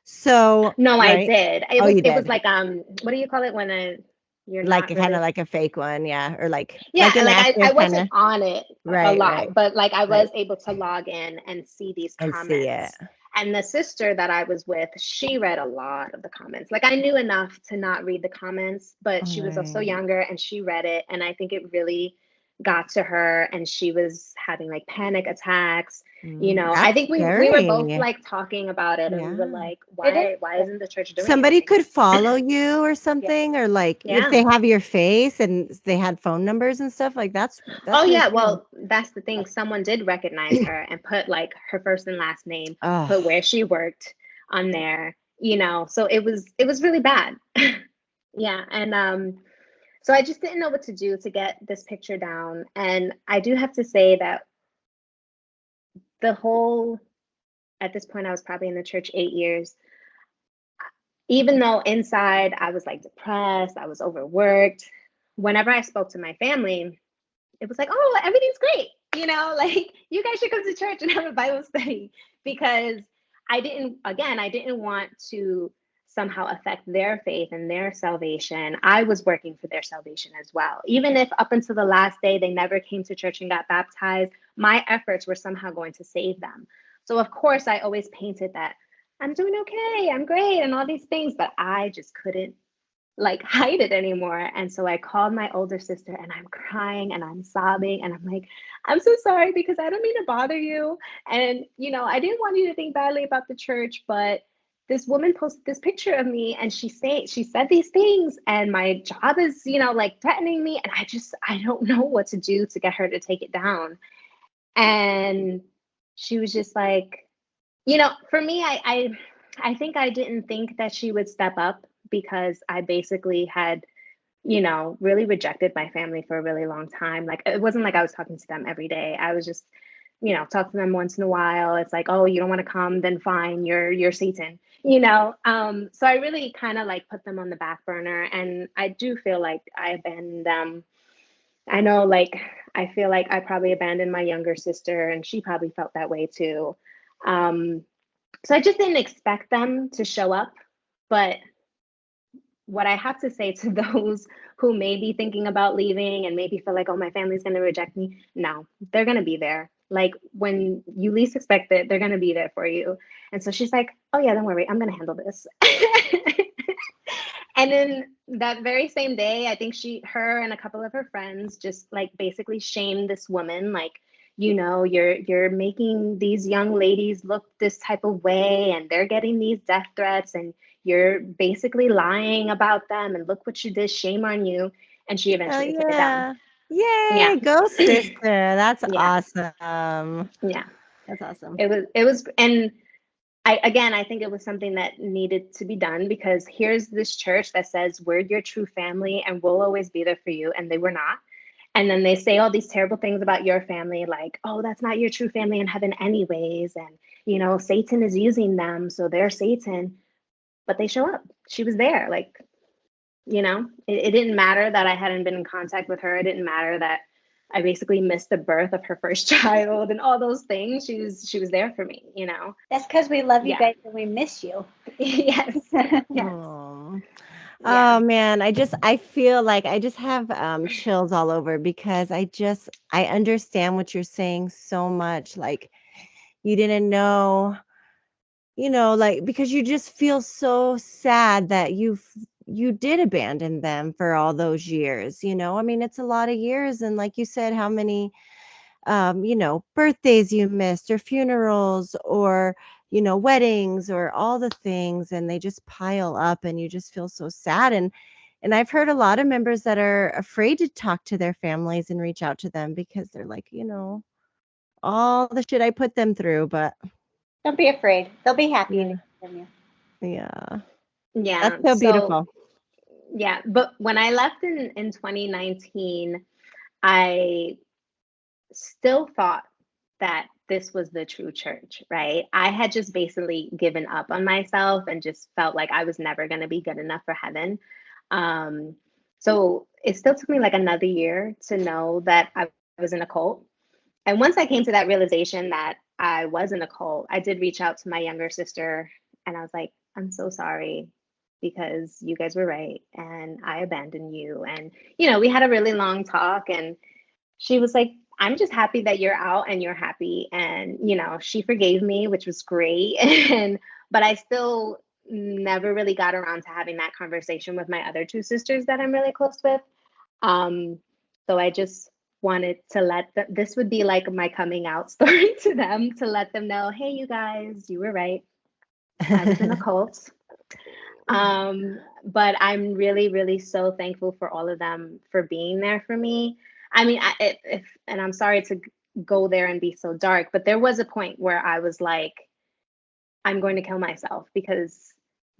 So no, I did. It was like, what do you call it when you're like not kind of really... like a fake one, yeah, or like I wasn't on it a lot, right. but like I was able to log in and see these comments. See it. And the sister that I was with, she read a lot of the comments. Like I knew enough to not read the comments, but she was also Right. younger and she read it. And I think it really got to her and she was having like panic attacks. I That's think we were both scary. like talking about it and we were Yeah. like, It is. why isn't the church doing Somebody anything? could follow you or Yeah. something, or like if Yeah. they have your face and they had phone numbers and stuff, like Oh that's really yeah, scary. well, that's the thing. Someone did recognize her and put like her first and last name, Oh, put where she worked on there, so it was really bad. Yeah, and so I just didn't know what to do to get this picture down. And I do have to say that the whole at this point I was probably in the church 8 years. Even though inside I was like depressed, I was overworked. Whenever I spoke to my family, it was like, oh, everything's great. Like you guys should come to church and have a Bible study because I didn't want to somehow affect their faith and their salvation. I was working for their salvation as well. Even if up until the last day they never came to church and got baptized, my efforts were somehow going to save them. So, of course, I always painted that I'm doing okay, I'm great, and all these things, but I just couldn't like hide it anymore. And so I called my older sister and I'm crying and I'm sobbing and I'm like, I'm so sorry because I don't mean to bother you. And, I didn't want you to think badly about the church, but this woman posted this picture of me and she said these things and my job is, like threatening me. And I don't know what to do to get her to take it down. And she was just like, for me, I think I didn't think that she would step up because I basically had, really rejected my family for a really long time. Like it wasn't like I was talking to them every day. I was just, talk to them once in a while. It's like, oh, you don't want to come, then fine, you're Satan, So I really kind of like put them on the back burner, and I do feel like I abandoned them. I know, like, I feel like I probably abandoned my younger sister, and she probably felt that way too. Um, so I just didn't expect them to show up. But what I have to say to those who may be thinking about leaving and maybe feel like, oh, my family's going to reject me, no, they're going to be there. Like when you least expect it, they're going to be there for you. And so she's like, oh, yeah, don't worry, I'm going to handle this. And then that very same day, I think her and a couple of her friends just like basically shamed this woman, like, you're making these young ladies look this type of way and they're getting these death threats and you're basically lying about them and look what you did, shame on you. And she oh eventually took it down. yeah. Yeah. Yay, go sister. That's Yeah. awesome. Yeah. That's awesome. It was, and I think it was something that needed to be done because here's this church that says we're your true family and we'll always be there for you. And they were not. And then they say all these terrible things about your family, like, oh, that's not your true family in heaven anyways. And, Satan is using them. So they're Satan. But they show up. She was there. Like, it didn't matter that I hadn't been in contact with her. It didn't matter that I basically missed the birth of her first child and all those things. She was there for me, That's because we love you Yeah. guys and we miss you. Yes. Yes. Oh. Yeah. Oh man, I feel like I just have chills all over because I understand what you're saying so much. Like you didn't know, like because you just feel so sad that you did abandon them for all those years. I mean, it's a lot of years, and like you said, how many birthdays you missed or funerals or weddings or all the things, and they just pile up and you just feel so sad. And I've heard a lot of members that are afraid to talk to their families and reach out to them because they're like, all the shit I put them through. But Don't be afraid. They'll be happy to yeah, hear from you. yeah, Yeah. that's so So, beautiful. yeah. But when I left in 2019, I still thought that this was the true church, right? I had just basically given up on myself and just felt like I was never going to be good enough for heaven. Um, so it still took me like another year to know that I was in a cult. And once I came to that realization that I was in a cult, I did reach out to my younger sister and I was like, I'm so sorry because you guys were right and I abandoned you. And, we had a really long talk and she was like, I'm just happy that you're out and you're happy. And, she forgave me, which was great. But I still never really got around to having that conversation with my other two sisters that I'm really close with. Um, so I just wanted to let them, this would be like my coming out story to them, to let them know, hey, you guys, you were right. I was in a cult. But I'm really, really so thankful for all of them for being there for me. I mean, and I'm sorry to go there and be so dark, but there was a point where I was like, I'm going to kill myself because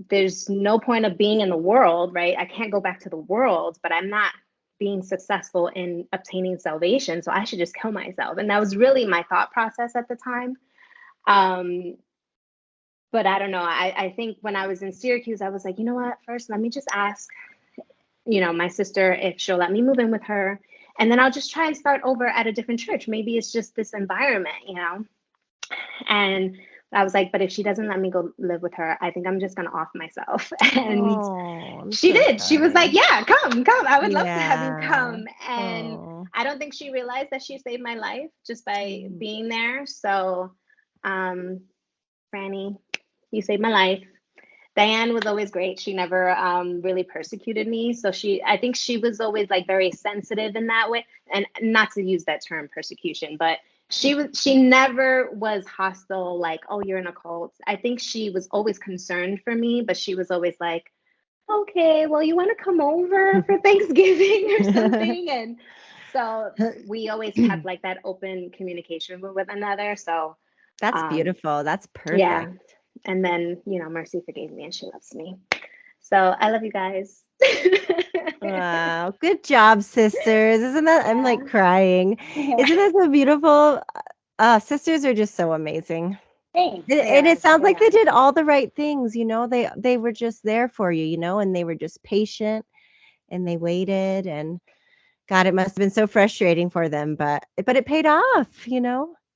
there's no point of being in the world, right? I can't go back to the world, but I'm not being successful in obtaining salvation. So I should just kill myself. And that was really my thought process at the time. But I don't know. I think when I was in Syracuse, I was like, you know what? First, let me just ask, my sister if she'll let me move in with her. And then I'll just try and start over at a different church. Maybe it's just this environment. And I was like, but if she doesn't let me go live with her, I think I'm just going to off myself. And Oh, I'm she so did. She was like, sorry. yeah, come. I would love to have you Yeah. come. And Oh. I don't think she realized that she saved my life just by Mm. being there. So, Franny, you saved my life. Diane was always great. She never really persecuted me. So I think she was always like very sensitive in that way. And not to use that term persecution, but she never was hostile, like, oh, you're in a cult. I think she was always concerned for me, but she was always like, okay, well, you want to come over for Thanksgiving or something? And so we always kept like that open communication with one another. So That's um, beautiful. That's yeah. perfect. And then, Mercy forgave me and she loves me. So I love you guys. Wow. Good job, sisters. Isn't that, I'm like crying. Yeah. Isn't that so beautiful? Sisters are just so amazing. Thanks. And it sounds like they Yeah. did all the right things, they were just there for you, and they were just patient and they waited, and God, it must have been so frustrating for them, but it paid off.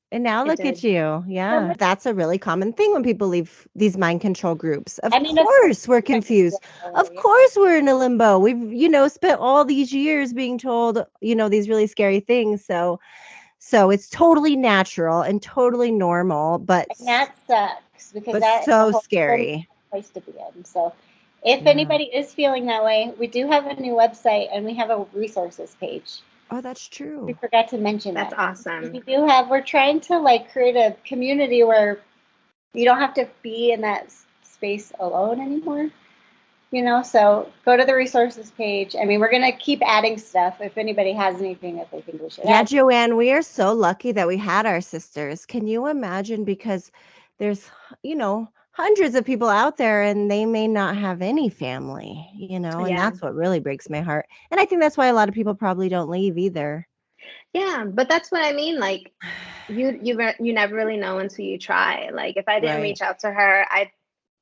And now It look at did. you. Yeah. That's a really common thing when people leave these mind control groups. Of I mean, of course we're course, confused. Of yeah. course we're in a limbo. We've, spent all these years being told, these really scary things. So it's totally natural and totally normal, but And that sucks because but that is a so whole totally scary. place to be in. So, if Yeah. anybody is feeling that way, we do have a new website and we have a resources page. Oh, that's We true. forgot to mention That's that. awesome. We do have. We're trying to like create a community where you don't have to be in that space alone anymore. So go to the resources page. I mean, we're gonna keep adding stuff if anybody has anything that they think we should Yeah, add. Joanne, we are so lucky that we had our sisters. Can you imagine? Because there's, hundreds of people out there and they may not have any family, and Yeah. that's what really breaks my heart. And I think that's why a lot of people probably don't leave either. Yeah. But that's what I mean. Like, you never really know until you try. Like, if I didn't Right. reach out to her, I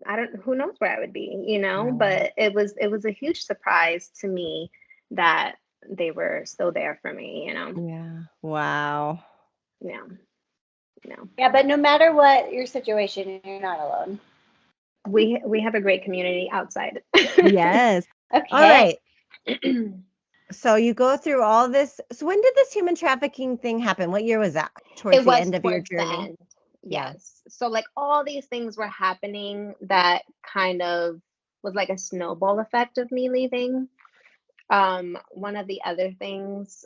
don't, who knows where I would be. Right. But it was a huge surprise to me that they were still there for me. Yeah. Wow. Yeah. No. Yeah, but no matter what your situation, you're not alone. We have a great community outside. Yes. All Okay. right. So you go through all this. So when did this human trafficking thing happen? What year was that? Towards It the was end of your towards the journey? end. Yeah. Yes. So like all these things were happening that kind of was like a snowball effect of me leaving. One of the other things,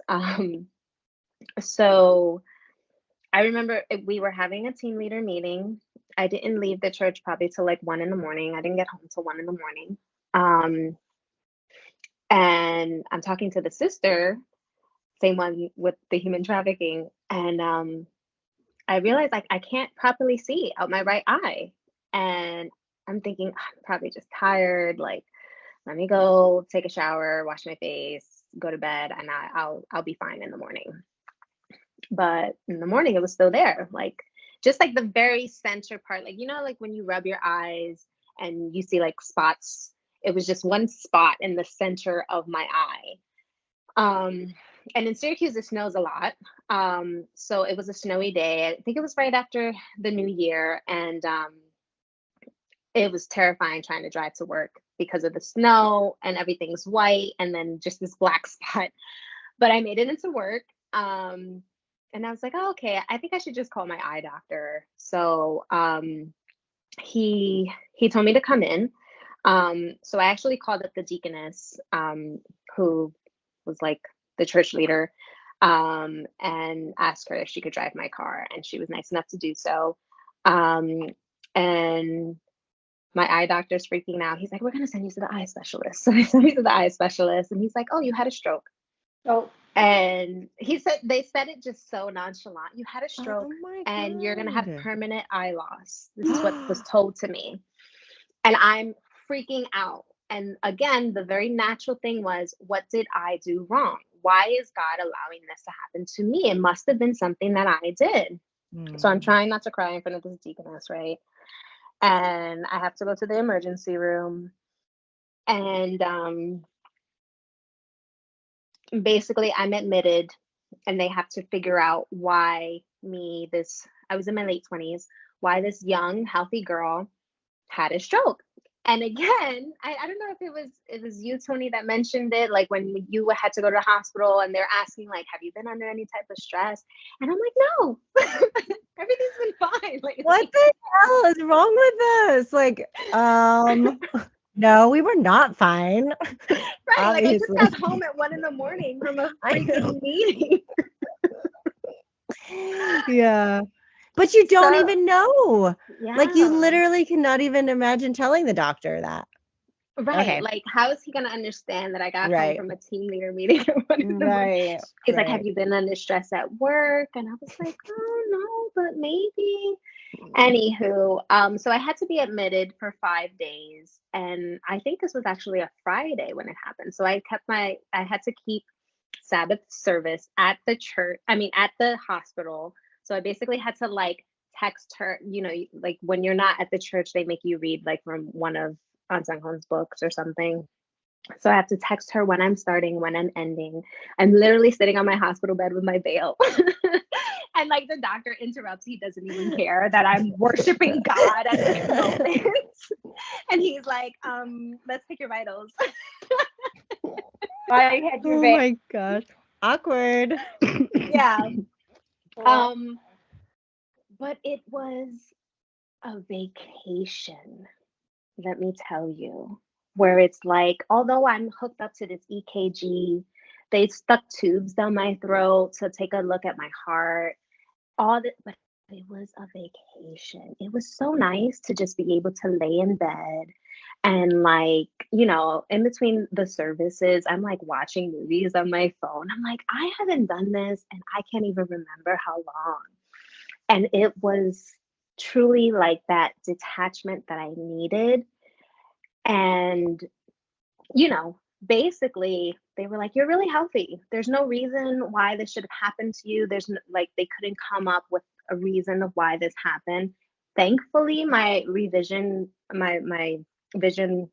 so I remember we were having a team leader meeting. I didn't leave the church probably till like 1 in the morning. I didn't get home till 1 in the morning. And I'm talking to the sister, same one with the human trafficking, and I realized like I can't properly see out my right eye. And I'm thinking, I'm probably just tired. Like, let me go take a shower, wash my face, go to bed, and I'll be fine in the morning. But in the morning, it was still there, like just like the very center part, like like when you rub your eyes and you see like spots. It was just one spot in the center of my eye. And in Syracuse, it snows a lot. So it was a snowy day. I think it was right after the new year. And it was terrifying trying to drive to work because of the snow and everything's white and then just this black spot. But I made it into work. And I was like, oh, okay, I think I should just call my eye doctor. So he told me to come in. So I actually called up the deaconess, who was like the church leader, and asked her if she could drive my car, and she was nice enough to do so. And my eye doctor's freaking out. He's like, we're gonna send you to the eye specialist. So they sent me to the eye specialist, and he's like, oh, you had a stroke. Oh, And they said it just so nonchalant. You had a stroke oh my and you're gonna have God. permanent eye loss. This is what was told to me. And I'm freaking out. And again, the very natural thing was, what did I do wrong? Why is God allowing this to happen to me? It must have been something that I did. So I'm trying not to cry in front of this deaconess, right? And I have to go to the emergency room. And basically, I'm admitted, and they have to figure out why I was in my late 20s, why this young, healthy girl had a stroke. And again, I don't know if it was you, Tony, that mentioned it, like when you had to go to the hospital and they're asking, like, have you been under any type of stress? And I'm like, no, everything's been fine. Like, What the hell is wrong with us? Like, no, we were not fine. right, like I just Obviously. got home at 1 a.m. from a I know. freaking meeting. Yeah. But you don't So, even know. Like, you yeah. literally cannot even imagine telling the doctor that. Right. Okay. Like, how is he going to understand that I got home Right. from a team leader meeting at 1 a.m? Right. He's like, have Right. you been under stress at work? And I was like, oh, no, but maybe. Anywho, so I had to be admitted for 5 days. And I think this was actually a Friday when it happened. So I had to keep Sabbath service at the church, at the hospital. So I basically had to like text her, like when you're not at the church, they make you read like from one of Aunt Ho's books or something. So I have to text her when I'm starting, when I'm ending. I'm literally sitting on my hospital bed with my veil. And like the doctor interrupts, he doesn't even care that I'm worshiping God at this moment. And he's like, let's take your vitals. I had your Oh veil. my gosh. Awkward. Yeah. But it was a vacation, let me tell you, where it's like, although I'm hooked up to this EKG, they stuck tubes down my throat to take a look at my heart, all that, but it was a vacation. It was so nice to just be able to lay in bed and like, in between the services, I'm like watching movies on my phone. I'm like, I haven't done this and I can't even remember how long. And it was truly like that detachment that I needed. And, basically they were like, you're really healthy. There's no reason why this should have happened to you. There's no, like, they couldn't come up with a reason of why this happened. Thankfully, my vision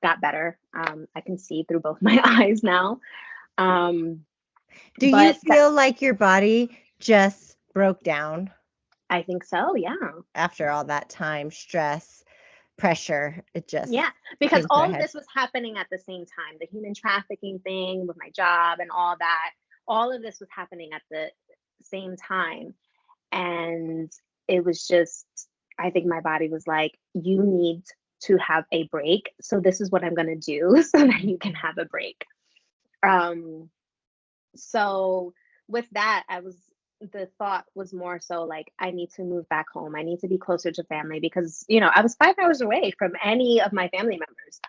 got better. I can see through both my eyes now. Do you feel like your body just broke down I think so, yeah. after all that time, stress, pressure? It just because came to my all of head. this was happening at the same time. The human trafficking thing with my job and all that, all of this was happening at the same time. And it was just, I think my body was like, you need to have a break. So this is what I'm going to do so that you can have a break. So with that, the thought was more so like, I need to move back home. I need to be closer to family because, I was 5 hours away from any of my family members.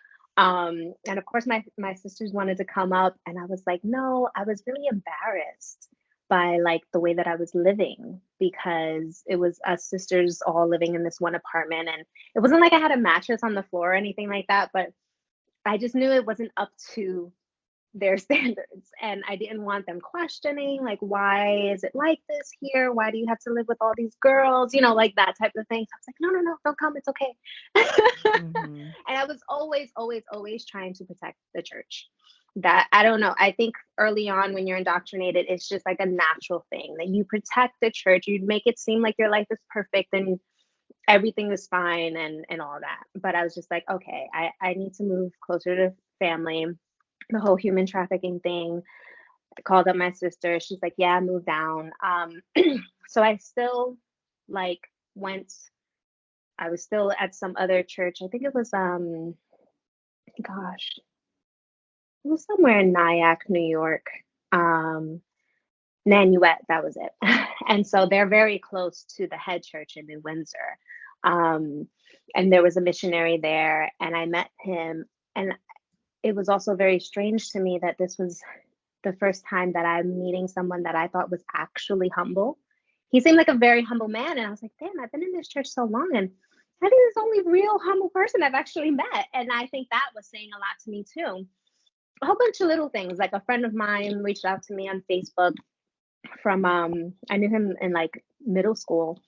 And of course, my sisters wanted to come up, and I was like, no, I was really embarrassed by like the way that I was living, because it was us sisters all living in this one apartment, and it wasn't like I had a mattress on the floor or anything like that, but I just knew it wasn't up to their standards, and I didn't want them questioning like, why is it like this here? Why do you have to live with all these girls, like that type of thing. So I was like, no, don't come, it's okay. Mhm. And I was always trying to protect the church. That, I don't know, I think early on when you're indoctrinated, it's just like a natural thing that you protect the church. You make it seem like your life is perfect and everything is fine and all that. But I was just like, okay, I need to move closer to family. The whole human trafficking thing I called up my sister. She's like, yeah, move down. So I still like went, I was still at some other church. I think it was, gosh, it was somewhere in Nyack, New York. Um, Nanuet, that was it. And so they're very close to the head church in New Windsor. Um, and there was a missionary there, and I met him. And it was also very strange to me that this was the first time that I'm meeting someone that I thought was actually humble. He seemed like a very humble man. And I was like, damn, I've been in this church so long. And I think this only real humble person I've actually met. And I think that was saying a lot to me too. A whole bunch of little things. Like a friend of mine reached out to me on Facebook from I knew him in like middle school,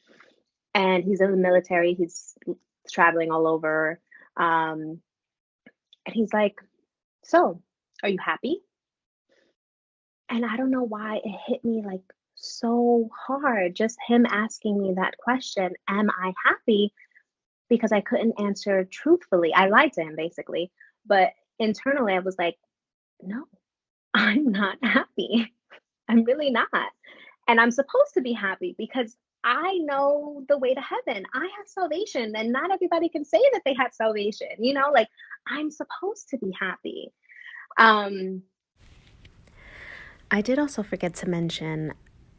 and he's in the military. He's traveling all over. And he's like, so are you happy? And I don't know why it hit me like so hard, just him asking me that question, am I happy? Because I couldn't answer truthfully. I lied to him basically, but internally I was like, no, I'm not happy. I'm really not. And I'm supposed to be happy because I know the way to heaven. I have salvation, and not everybody can say that they have salvation. You know, like I'm supposed to be happy. I did also forget to mention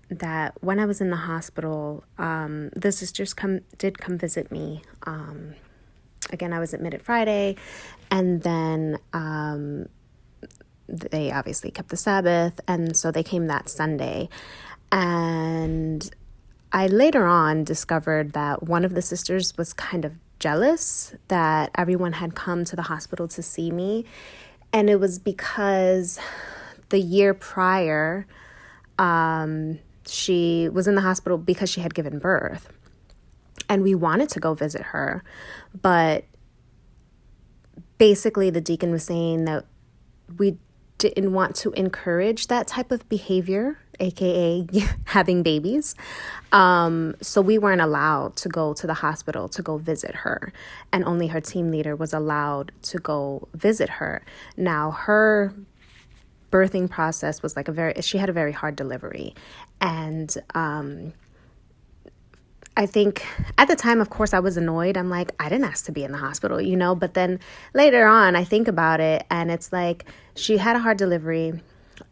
that when I was in the hospital, the sisters did come visit me. Again, I was admitted Friday, and then they obviously kept the Sabbath, and so they came that Sunday. And I later on discovered that one of the sisters was kind of jealous that everyone had come to the hospital to see me. And it was because the year prior, she was in the hospital because she had given birth. And we wanted to go visit her. But basically, the deacon was saying that we didn't want to encourage that type of behavior, aka having babies. So we weren't allowed to go to the hospital to go visit her, and only her team leader was allowed to go visit her. Now, her birthing process was like she had a very hard delivery. And I think at the time, of course, I was annoyed. I'm like, I didn't ask to be in the hospital, you know, but then later on, I think about it, and it's like, she had a hard delivery.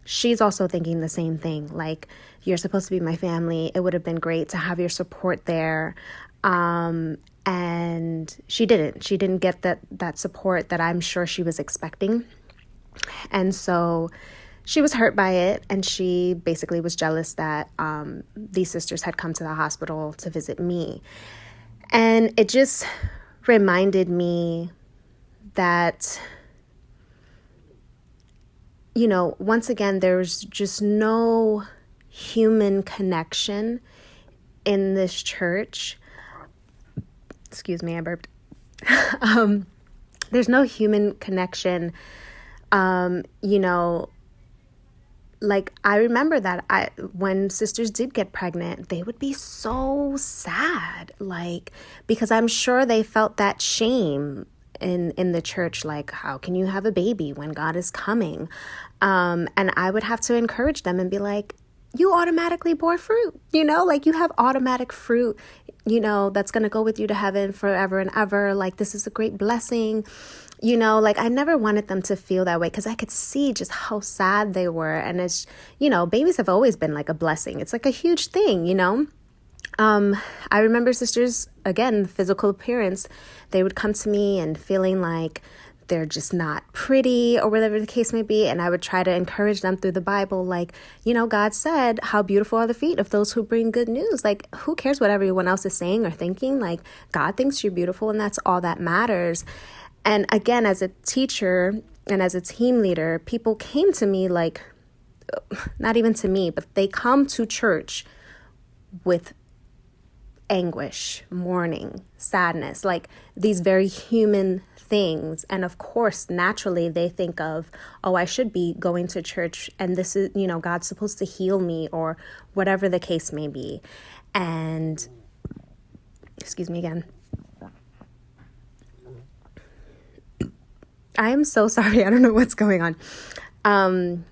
She's also thinking the same thing. Like, you're supposed to be my family. It would have been great to have your support there. And she didn't get that support that I'm sure she was expecting. And so she was hurt by it, and she basically was jealous that these sisters had come to the hospital to visit me. And it just reminded me that, you know, once again, there's just no human connection in this church. Excuse me, I burped. There's no human connection, you know. Like, I remember that when sisters did get pregnant, they would be so sad, like, because I'm sure they felt that shame in the church, like, how can you have a baby when God is coming? And I would have to encourage them and be like, you automatically bore fruit, you know, like you have automatic fruit, you know, that's going to go with you to heaven forever and ever. Like, this is a great blessing. You know, like, I never wanted them to feel that way because I could see just how sad they were. And it's, you know, babies have always been like a blessing. It's like a huge thing, you know. I remember sisters, again, physical appearance, they would come to me and feeling like they're just not pretty or whatever the case may be. And I would try to encourage them through the Bible. Like, you know, God said, how beautiful are the feet of those who bring good news. Like, who cares what everyone else is saying or thinking? Like, God thinks you're beautiful, and that's all that matters. And again, as a teacher and as a team leader, people came to me like, not even to me, but they come to church with anguish, mourning, sadness, like these very human things. And of course, naturally, they think of, oh, I should be going to church, and this is, you know, God's supposed to heal me, or whatever the case may be. And excuse me again. I am so sorry. I don't know what's going on.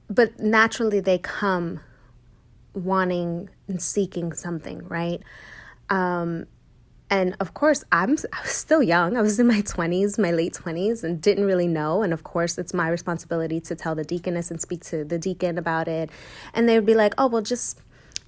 but naturally they come wanting and seeking something, right? And of course, I was still young. I was in my 20s, my late 20s, and didn't really know. And of course, it's my responsibility to tell the deaconess and speak to the deacon about it. And they would be like, oh, well, just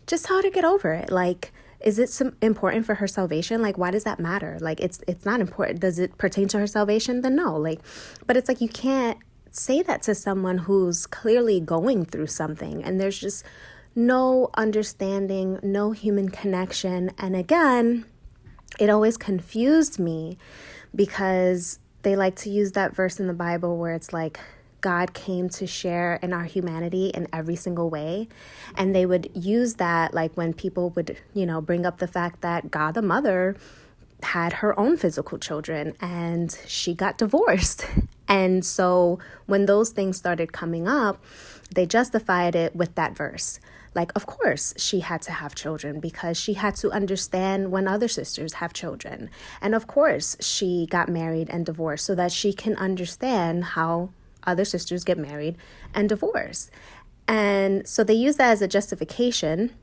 tell her to get over it. Like, is it important for her salvation? Like, why does that matter? Like, it's not important. Does it pertain to her salvation? Then no. Like, but it's like you can't say that to someone who's clearly going through something. And there's just no understanding, no human connection. And again, it always confused me because they like to use that verse in the Bible where it's like God came to share in our humanity in every single way. And they would use that like when people would, bring up the fact that God the Mother had her own physical children and she got divorced. And so when those things started coming up, they justified it with that verse. Like, of course, she had to have children because she had to understand when other sisters have children. And of course, she got married and divorced so that she can understand how other sisters get married and divorced. And so they use that as a justification.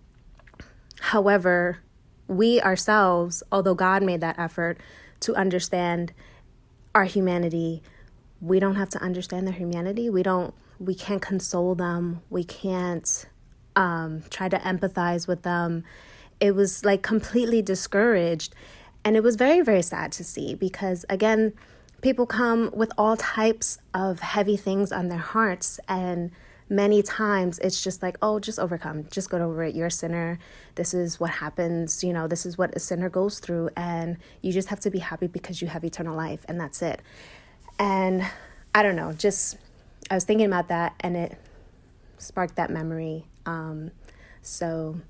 However, we ourselves, although God made that effort to understand our humanity, we don't have to understand their humanity. We can't console them. We can't try to empathize with them. It was like completely discouraged. And it was very, very sad to see because, again, people come with all types of heavy things on their hearts. And many times it's just like, oh, just overcome, just get over it. You're a sinner. This is what happens. This is what a sinner goes through. And you just have to be happy because you have eternal life. And that's it. And I don't know, I was thinking about that and it sparked that memory. So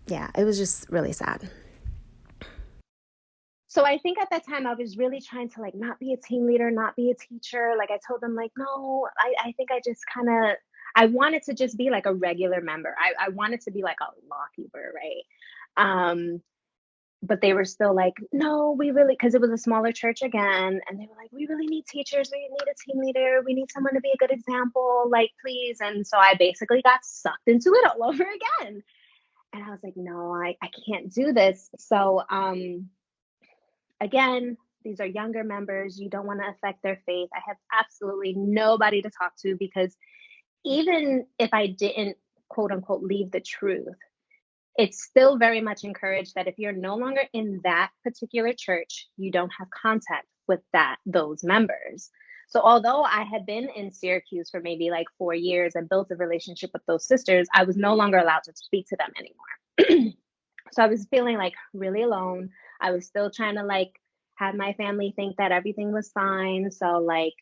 yeah, it was just really sad. So I think at that time I was really trying to like not be a team leader, not be a teacher. Like I told them like, no, I think I just I wanted to just be like a regular member. I wanted to be like a law keeper, right? But they were still like, no, we really, because it was a smaller church again. And they were like, we really need teachers. We need a team leader. We need someone to be a good example, like, please. And so I basically got sucked into it all over again. And I was like, no, I can't do this. So again, these are younger members. You don't want to affect their faith. I have absolutely nobody to talk to because even if I didn't, quote unquote, leave the truth, it's still very much encouraged that if you're no longer in that particular church, you don't have contact with those members. So although I had been in Syracuse for maybe like 4 years and built a relationship with those sisters, I was no longer allowed to speak to them anymore. So I was feeling like really alone. I was still trying to like have my family think that everything was fine. So like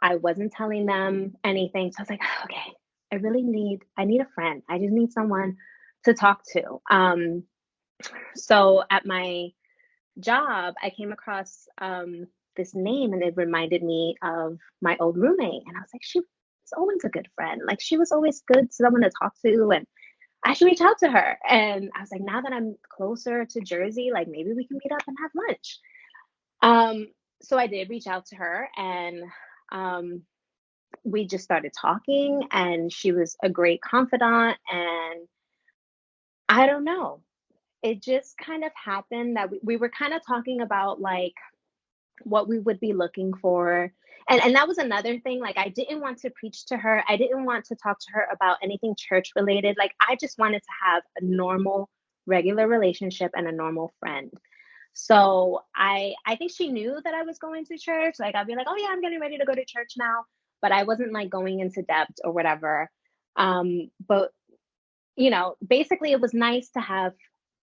I wasn't telling them anything. So I was like, okay, I need a friend. I just need someone to talk to. So at my job, I came across this name and it reminded me of my old roommate. And I was like, she was always a good friend. Like she was always good, someone to talk to, and I should reach out to her. And I was like, now that I'm closer to Jersey, like maybe we can meet up and have lunch. So I did reach out to her and we just started talking and she was a great confidant. And I don't know, it just kind of happened that we were kind of talking about like what we would be looking for. And that was another thing. Like, I didn't want to preach to her. I didn't want to talk to her about anything church related. Like, I just wanted to have a normal, regular relationship and a normal friend. So I think she knew that I was going to church. Like, I'd be like, oh yeah, I'm getting ready to go to church now. But I wasn't like going into depth or whatever. But basically it was nice to have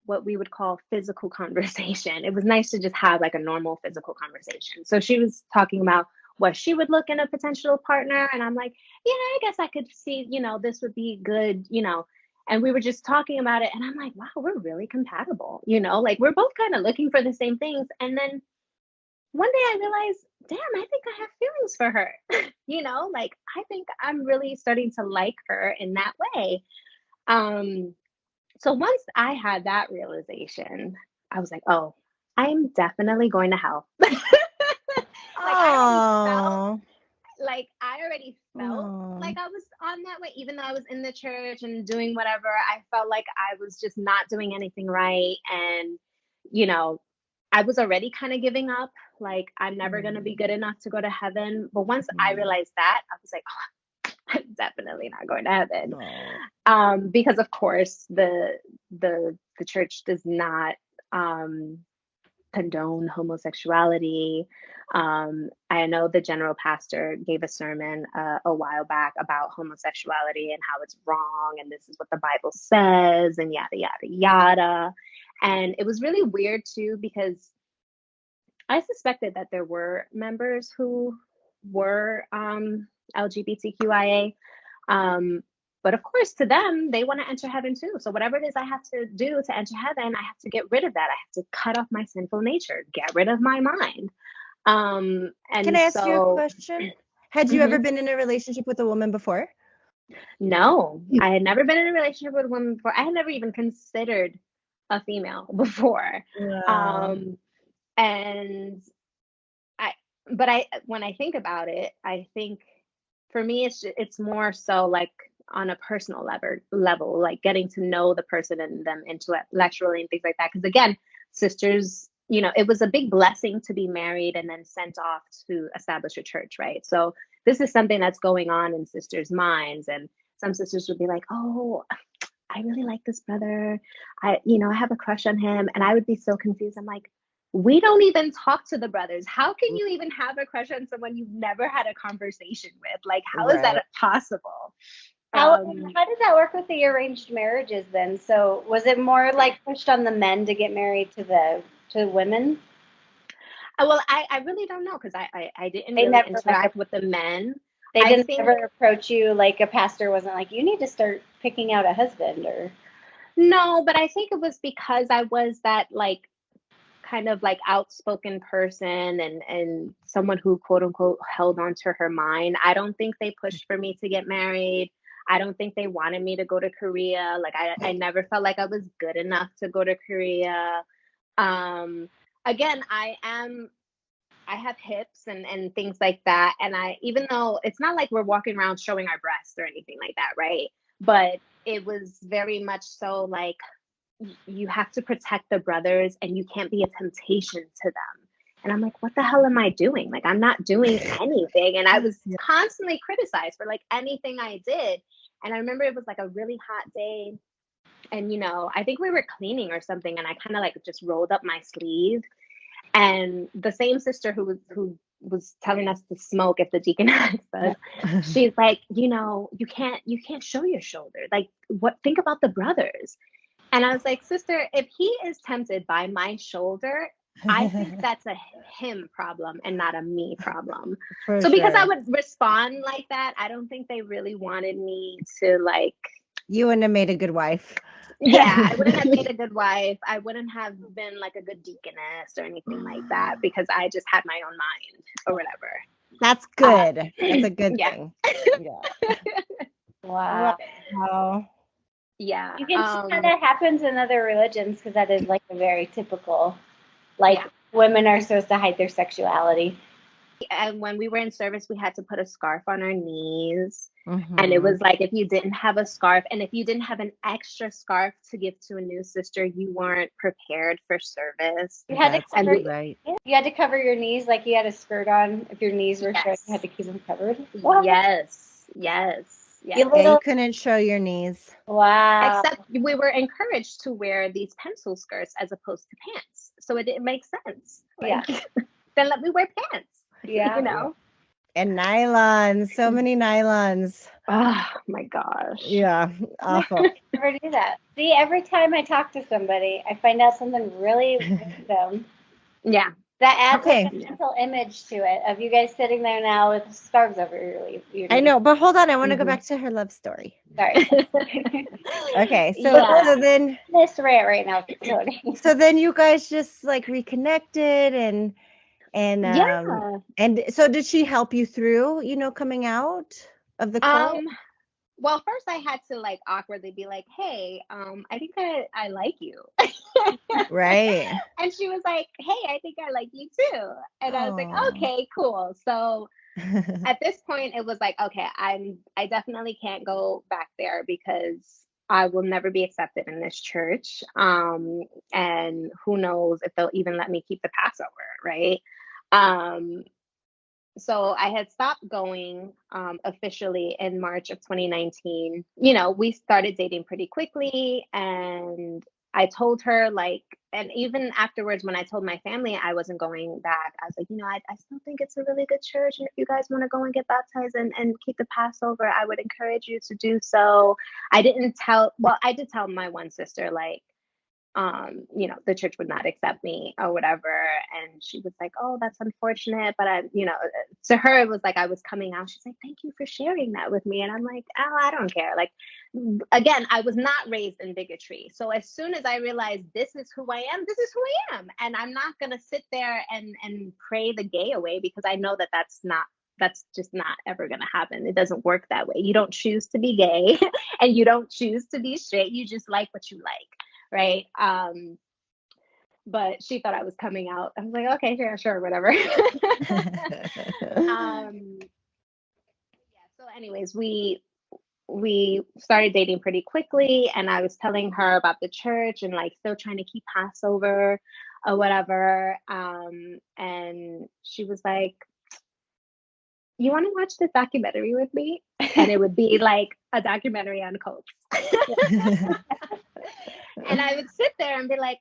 what we would call physical conversation. It was nice to just have like a normal physical conversation. So she was talking about what she would look in a potential partner. And I'm like, yeah, I guess I could see, this would be good, and we were just talking about it. And I'm like, wow, we're really compatible, like we're both kind of looking for the same things. And then one day I realized, damn, I think I have feelings for her, like I think I'm really starting to like her in that way. So once I had that realization, I was like, oh, I'm definitely going to hell. Oh, I already felt Aw. like I was on that way, even though I was in the church and doing whatever. I felt like I was just not doing anything right. And, you know, I was already kind of giving up. Like, I'm never going to be good enough to go to heaven. But once I realized that, I was like, oh, I'm definitely not going to heaven. Because of course the church does not condone homosexuality. I know the general pastor gave a sermon a while back about homosexuality and how it's wrong, and this is what the Bible says, and yada yada yada. And it was really weird too, because I suspected that there were members who were LGBTQIA. But of course, to them, they want to enter heaven too. So whatever it is I have to do to enter heaven, I have to get rid of that. I have to cut off my sinful nature, get rid of my mind. And Can I ask you a so, question? Had you ever been in a relationship with a woman before? no, I had never been in a relationship with a woman before. I had never even considered a female before. And when I think about it, I think for me, it's more so like on a personal level, like getting to know the person and them intellectually and things like that. Because again, sisters, you know, it was a big blessing to be married and then sent off to establish a church, right? So this is something that's going on in sisters' minds, and some sisters would be like, oh, I really like this brother. I have a crush on him. And I would be so confused. I'm like, we don't even talk to the brothers. How can you even have a crush on someone you've never had a conversation with? Like, how is that possible? How did that work with the arranged marriages then? So was it more like pushed on the men to get married to women? Well, I really don't know, because I didn't really interact with the men. They didn't ever approach you, like a pastor wasn't like, you need to start picking out a husband, or? No, but I think it was because I was that like kind of like outspoken person and someone who quote unquote held on to her mind. I don't think they pushed for me to get married. I don't think they wanted me to go to Korea. Like I never felt like I was good enough to go to Korea. Again, I have hips and things like that. And even though it's not like we're walking around showing our breasts or anything like that, right? But it was very much so like, you have to protect the brothers and you can't be a temptation to them. And I'm like, what the hell am I doing? Like, I'm not doing anything. And I was constantly criticized for like anything I did. And I remember it was like a really hot day. And, I think we were cleaning or something. And I kind of like just rolled up my sleeve. And the same sister who was telling us to smoke if the deacon asked us, she's like, you can't show your shoulder. Like, think about the brothers. And I was like, sister, if he is tempted by my shoulder, I think that's a him problem and not a me problem. Because I would respond like that, I don't think they really wanted me to like. You wouldn't have made a good wife. Yeah, I wouldn't have made a good wife. I wouldn't have been like a good deaconess or anything like that, because I just had my own mind or whatever. That's good. That's a good thing. Yeah. Wow. Yeah. You can see how that happens in other religions, because that is like a very typical, like women are supposed to hide their sexuality. And when we were in service, we had to put a scarf on our knees. And it was like, if you didn't have a scarf and if you didn't have an extra scarf to give to a new sister, you weren't prepared for service. You had you had to cover your knees, like you had a skirt on. If your knees were showing, you had to keep them covered. What? Yes. You couldn't show your knees. Wow. Except we were encouraged to wear these pencil skirts as opposed to pants. So it makes sense. Like, then let me wear pants. Yeah. And nylons, so many nylons. Oh my gosh. Yeah, awful. I never do that. See, every time I talk to somebody, I find out something really random. Yeah. That adds like a mental image to it of you guys sitting there now with scarves over your I know, but hold on. I want to go back to her love story. Sorry. Okay, so then this rant right now. So then you guys just like reconnected and so did she help you through, coming out of the cult? Well, first I had to like awkwardly be like, hey, I think I like you. Right. And she was like, hey, I think I like you too. And I was like, okay, cool. So at this point, it was like, okay, I definitely can't go back there because I will never be accepted in this church. And who knows if they'll even let me keep the Passover, right? Um, so I had stopped going officially in March of 2019. You know, we started dating pretty quickly, and I told her, like, and even afterwards, when I told my family I wasn't going back, I was like, you know, I still think it's a really good church. And if you guys want to go and get baptized and keep the Passover, I would encourage you to do so. I didn't tell, well, I did tell my one sister, like, you know, the church would not accept me or whatever. And she was like, oh, that's unfortunate. But I, you know, to her, it was like I was coming out. She's like, thank you for sharing that with me. And I'm like, oh, I don't care. Like, again, I was not raised in bigotry. So as soon as I realized this is who I am, this is who I am. And I'm not going to sit there and pray the gay away, because I know that that's just not ever going to happen. It doesn't work that way. You don't choose to be gay and you don't choose to be straight. You just like what you like. Right. But she thought I was coming out. I was like, okay, sure, whatever. Yeah. So anyways, we started dating pretty quickly, and I was telling her about the church and like still trying to keep Passover or whatever. And she was like, you want to watch this documentary with me? And it would be like a documentary on cults. And I would sit there and be like,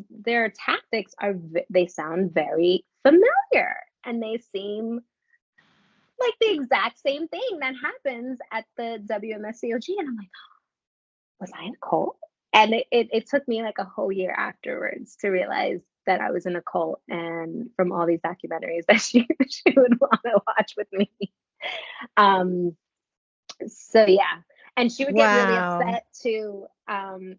their tactics they sound very familiar, and they seem like the exact same thing that happens at the WMSCOG. And I'm like, was I in a cult? And it took me like a whole year afterwards to realize that I was in a cult, and from all these documentaries that she would want to watch with me. So yeah. And she would get really upset too,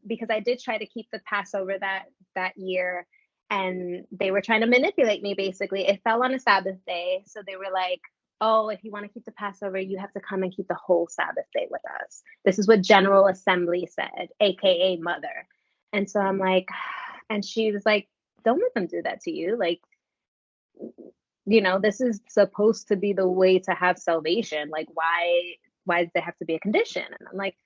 because I did try to keep the Passover that year, and they were trying to manipulate me. Basically, it fell on a Sabbath day, so they were like, "Oh, if you want to keep the Passover, you have to come and keep the whole Sabbath day with us." This is what General Assembly said, aka Mother. And so I'm like, and she was like, "Don't let them do that to you. Like, you know, this is supposed to be the way to have salvation. Like, why does there have to be a condition?" And I'm like,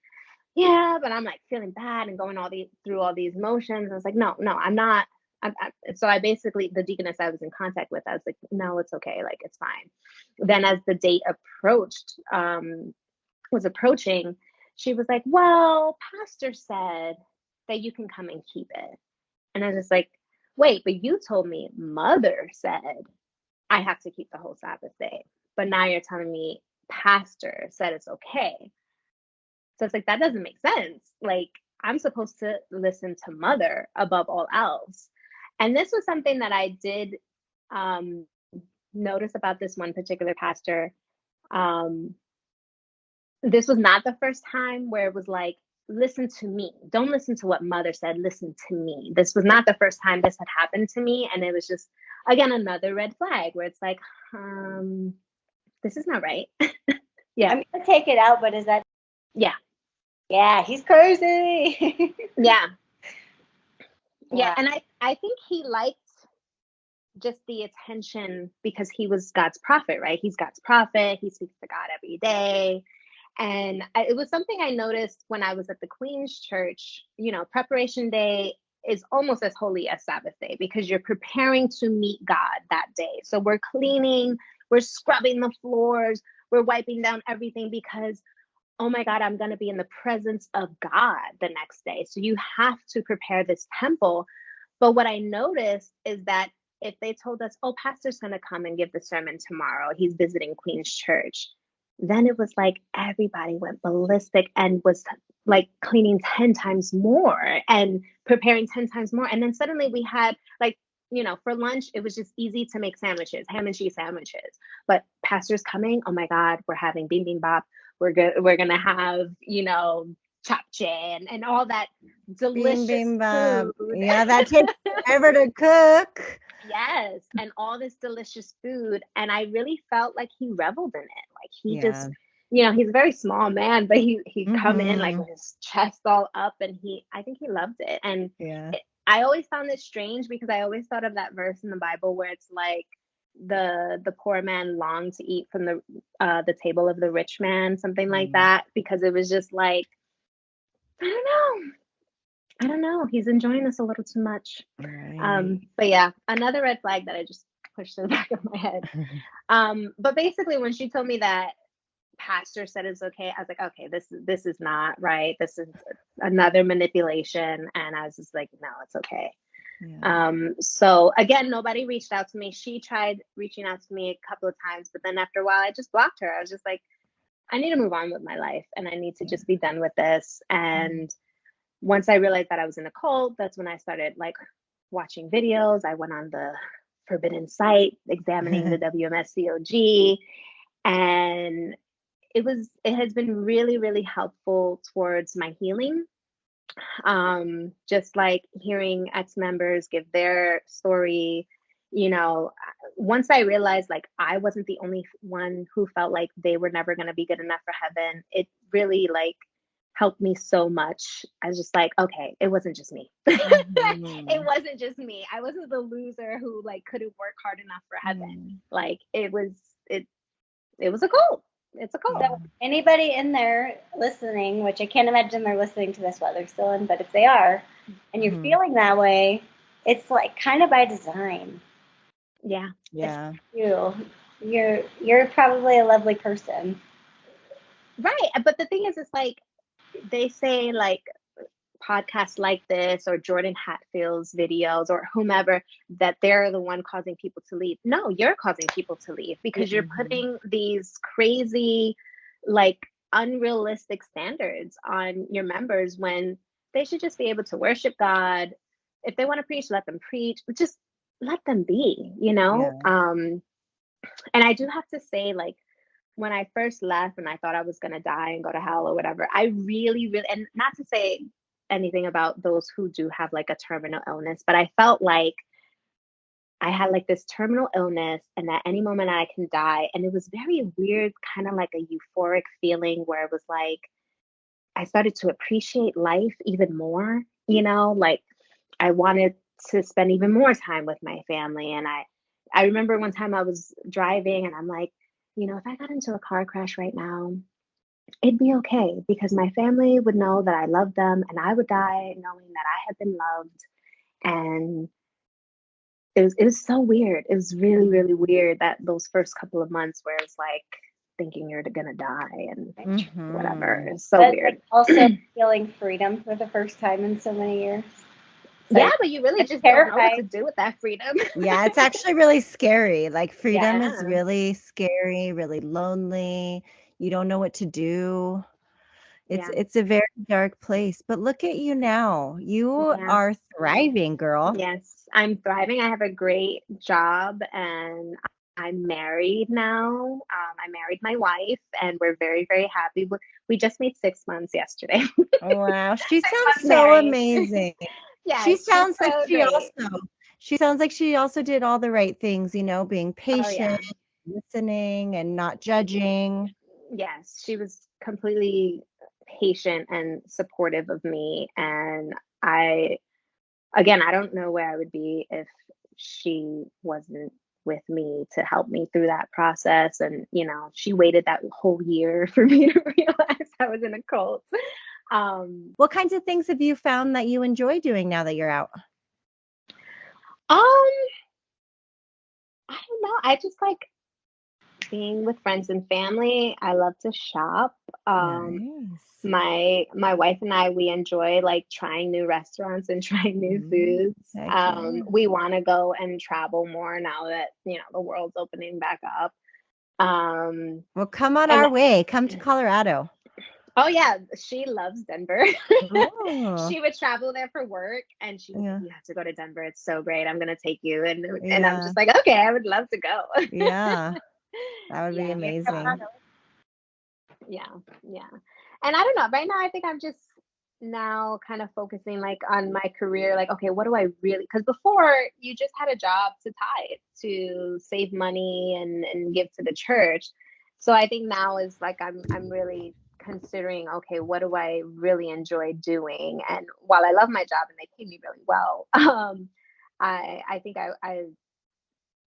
yeah, but I'm like feeling bad and going through all these motions. I was like, no, I'm not. So I basically, the deaconess I was in contact with, I was like, no, it's okay. Like, it's fine. Then as the date was approaching, she was like, well, pastor said that you can come and keep it. And I was just like, wait, but you told me mother said I have to keep the whole Sabbath day. But now you're telling me pastor said it's okay. So it's like, that doesn't make sense. Like, I'm supposed to listen to mother above all else. And this was something that I did notice about this one particular pastor. This was not the first time where it was like, listen to me. Don't listen to what mother said. Listen to me. This was not the first time this had happened to me. And it was just, again, another red flag where it's like, this is not right. Yeah. I'm going to take it out, but is that? Yeah. Yeah, he's crazy. Yeah. Yeah. Wow. And I think he liked just the attention because he was God's prophet, right? He's God's prophet. He speaks to God every day. And it was something I noticed when I was at the Queen's Church. You know, preparation day is almost as holy as Sabbath day because you're preparing to meet God that day. So we're cleaning, we're scrubbing the floors, we're wiping down everything because, oh my God, I'm going to be in the presence of God the next day. So you have to prepare this temple. But what I noticed is that if they told us, oh, pastor's going to come and give the sermon tomorrow, he's visiting Queen's Church, then it was like everybody went ballistic and was like cleaning 10 times more and preparing 10 times more. And then suddenly we had like, you know, for lunch, it was just easy to make sandwiches, ham and cheese sandwiches. But pastor's coming, oh my God, we're having bibimbap. We're going to have, you know, japchae and all that delicious food. Yeah, that takes forever to cook. Yes, and all this delicious food. And I really felt like he reveled in it. Like he just, you know, he's a very small man, but he come in like with his chest all up, and I think he loved it. And I always found it strange because I always thought of that verse in the Bible where it's like, the poor man longed to eat from the table of the rich man, something like that, because it was just like, I don't know, he's enjoying this a little too much. Right. But yeah, another red flag that I just pushed to the back of my head. But basically, when she told me that pastor said it's okay, I was like, okay, this is not right. This is another manipulation. And I was just like, no, it's okay. Yeah. So again, nobody reached out to me. She tried reaching out to me a couple of times, but then after a while, I just blocked her. I was just like, I need to move on with my life, and I need to just be done with this. And once I realized that I was in a cult, that's when I started like watching videos. I went on the forbidden site, examining the WMSCOG, and it has been really, really helpful towards my healing. Just like hearing ex-members give their story, once I realized like I wasn't the only one who felt like they were never going to be good enough for heaven, it really like helped me so much. I was just like, okay, it wasn't just me. It wasn't just me. I wasn't the loser who like couldn't work hard enough for heaven. Like it was a cult. It's a cult. So anybody in there listening, which I can't imagine they're listening to this while they're still in, but if they are, and you're feeling that way, it's like kind of by design. Yeah. Yeah. You're probably a lovely person. Right. But the thing is, it's like they say like podcasts like this or Jordan Hatfield's videos or whomever, that they're the one causing people to leave. No, you're causing people to leave because you're putting these crazy, like unrealistic standards on your members when they should just be able to worship God. If they want to preach, let them preach. Just let them be, Yeah. And I do have to say, like, when I first left and I thought I was going to die and go to hell or whatever, I really, really, and not to say anything about those who do have like a terminal illness, but I felt like I had like this terminal illness and at any moment I can die. And it was very weird, kind of like a euphoric feeling where it was like, I started to appreciate life even more, like I wanted to spend even more time with my family. And I remember one time I was driving and I'm like, if I got into a car crash right now, it'd be okay because my family would know that I loved them and I would die knowing that I had been loved. And it was so weird. It was really, really weird that those first couple of months where it's like thinking you're gonna die and whatever. It's so weird. Like also feeling freedom for the first time in so many years. So yeah, but you really just don't know what to do with that freedom. Yeah, it's actually really scary. Like freedom is really scary, really lonely. You don't know what to do. It's a very dark place. But look at you now. You are thriving, girl. Yes, I'm thriving. I have a great job and I'm married now. I married my wife and we're very, very happy. We just made 6 months yesterday. Oh, wow. She sounds so amazing. Yeah, she sounds like she sounds like she also did all the right things, being patient, listening and not judging. Yes, she was completely patient and supportive of me. And I don't know where I would be if she wasn't with me to help me through that process. And, she waited that whole year for me to realize I was in a cult. What kinds of things have you found that you enjoy doing now that you're out? I don't know. I just like being with friends and family. I love to shop. Nice. My wife and I, we enjoy like trying new restaurants and trying new foods. We want to go and travel more now that, the world's opening back up. Well, come on our way. Come to Colorado. Oh yeah, she loves Denver. Oh. She would travel there for work and she was like, you have to go to Denver. It's so great. I'm going to take you. And I'm just like, okay, I would love to go. Yeah. That would be amazing. Yeah. And I don't know. Right now, I think I'm just now kind of focusing like on my career. Like, okay, what do I really? Because before you just had a job to tithe, to save money and give to the church. So I think now is like I'm really considering, okay, what do I really enjoy doing? And while I love my job and they pay me really well, I think I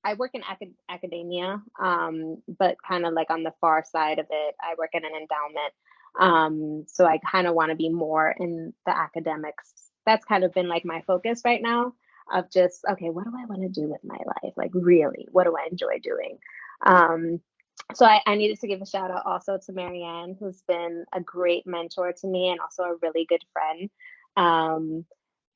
I work in academia, but kind of like on the far side of it. I work in an endowment. So I kind of want to be more in the academics. That's kind of been like my focus right now of just, okay, what do I want to do with my life? Like, really, what do I enjoy doing? So I needed to give a shout out also to Marianne, who's been a great mentor to me and also a really good friend.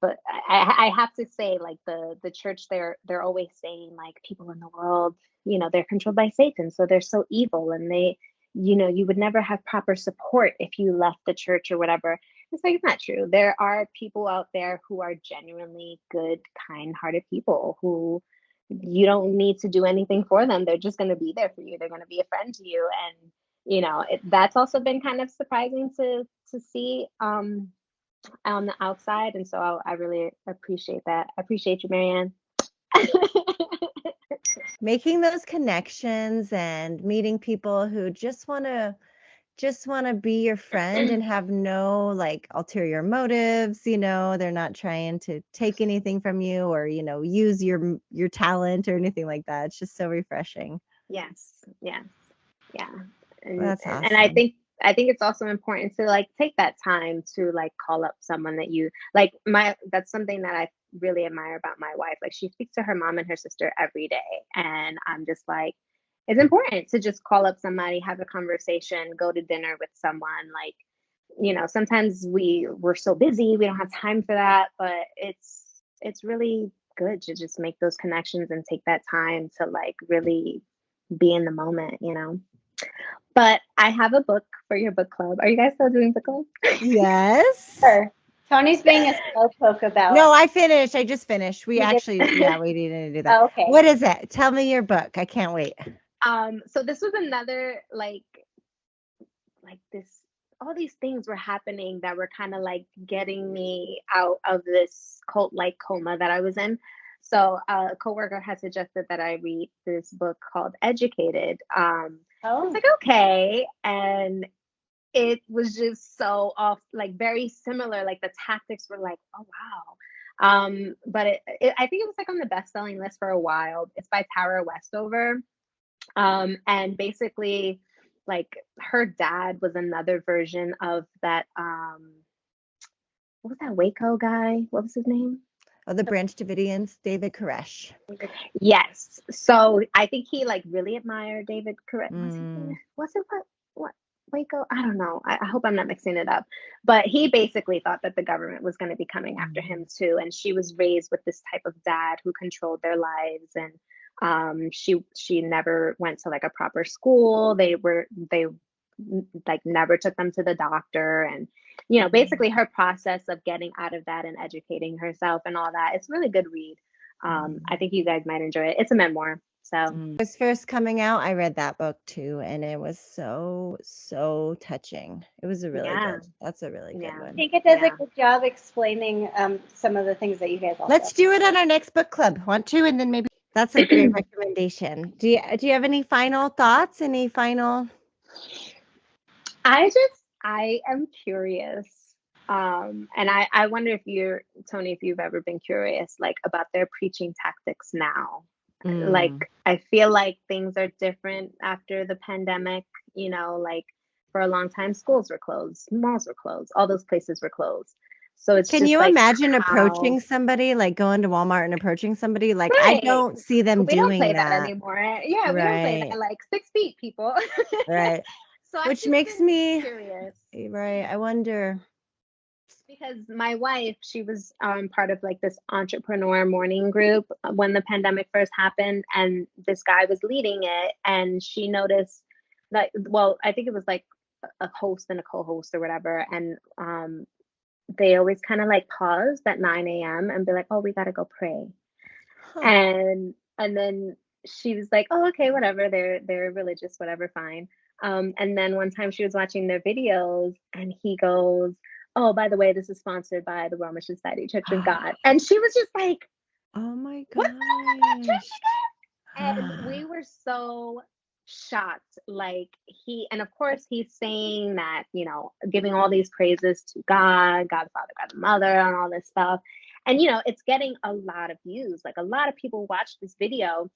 But I have to say, like the church, they're always saying like people in the world, they're controlled by Satan, so they're so evil, and they, you would never have proper support if you left the church or whatever. It's like, it's not true. There are people out there who are genuinely good, kind-hearted people who you don't need to do anything for them. They're just going to be there for you. They're going to be a friend to you, and that's also been kind of surprising to see on the outside. And so I really appreciate that. I appreciate you, Marianne. Making those connections and meeting people who just want to be your friend and have no like ulterior motives, they're not trying to take anything from you or, use your talent or anything like that. It's just so refreshing. Yes. Yeah. And, That's awesome. And I think it's also important to like take that time to like call up someone that you like. That's something that I really admire about my wife. Like, she speaks to her mom and her sister every day, and I'm just like, it's important to just call up somebody, have a conversation, go to dinner with someone. Like, sometimes we're so busy, we don't have time for that, but it's really good to just make those connections and take that time to like really be in the moment. But I have a book for your book club. Are you guys still doing book club? Yes. Sure. Tony's being a slowpoke about. No, I finished. I just finished. We didn't do that. Oh, okay. What is it? Tell me your book. I can't wait. So this was another like this, all these things were happening that were kind of like getting me out of this cult-like coma that I was in. So a coworker had suggested that I read this book called Educated. I was like, okay. And it was just so off, like very similar. Like the tactics were like, oh, wow. But I think it was like on the best-selling list for a while. It's by Tara Westover. And basically, like, her dad was another version of that. What was that Waco guy? What was his name? Oh, the Branch Davidians, David Koresh. Yes. So I think he like really admired David Koresh. Was it what Waco? I don't know. I hope I'm not mixing it up. But he basically thought that the government was going to be coming after him too. And she was raised with this type of dad who controlled their lives, and she never went to like a proper school. They like never took them to the doctor, and basically her process of getting out of that and educating herself and all that. It's a really good read. I think you guys might enjoy it. It's a memoir. So it was first coming out. I read that book too, and it was so touching. It was a really good. That's a really good one. I think it does a good job explaining some of the things that you guys also. Let's do it on our next book club. Want to? And then maybe that's a great recommendation. Do you have any final thoughts? Any final? I am curious. And I wonder if Tony, if you've ever been curious, like about their preaching tactics now. Like, I feel like things are different after the pandemic, like for a long time, schools were closed, malls were closed, all those places were closed. So it's Can you imagine approaching somebody, like going to Walmart and approaching somebody? Like, I don't see them doing don't play that anymore. Yeah, we don't play that. Like 6 feet, people. Right. So which makes me curious. Right. I wonder. Because my wife, she was part of like this entrepreneur morning group when the pandemic first happened, and this guy was leading it, and she noticed that, well, I think it was like a host and a co-host or whatever, and they always kind of like paused at 9 a.m. and be like, oh, we gotta go pray. And then she was like, oh, okay, whatever, they're religious, whatever, fine. And then one time she was watching their videos, and he goes, oh, by the way, this is sponsored by the Roman Society Church of God. And she was just like, oh my gosh. And we were so shocked. Like, and of course he's saying that, giving all these praises to God, God the Father, God the Mother, and all this stuff. And, it's getting a lot of views. Like, a lot of people watch this video.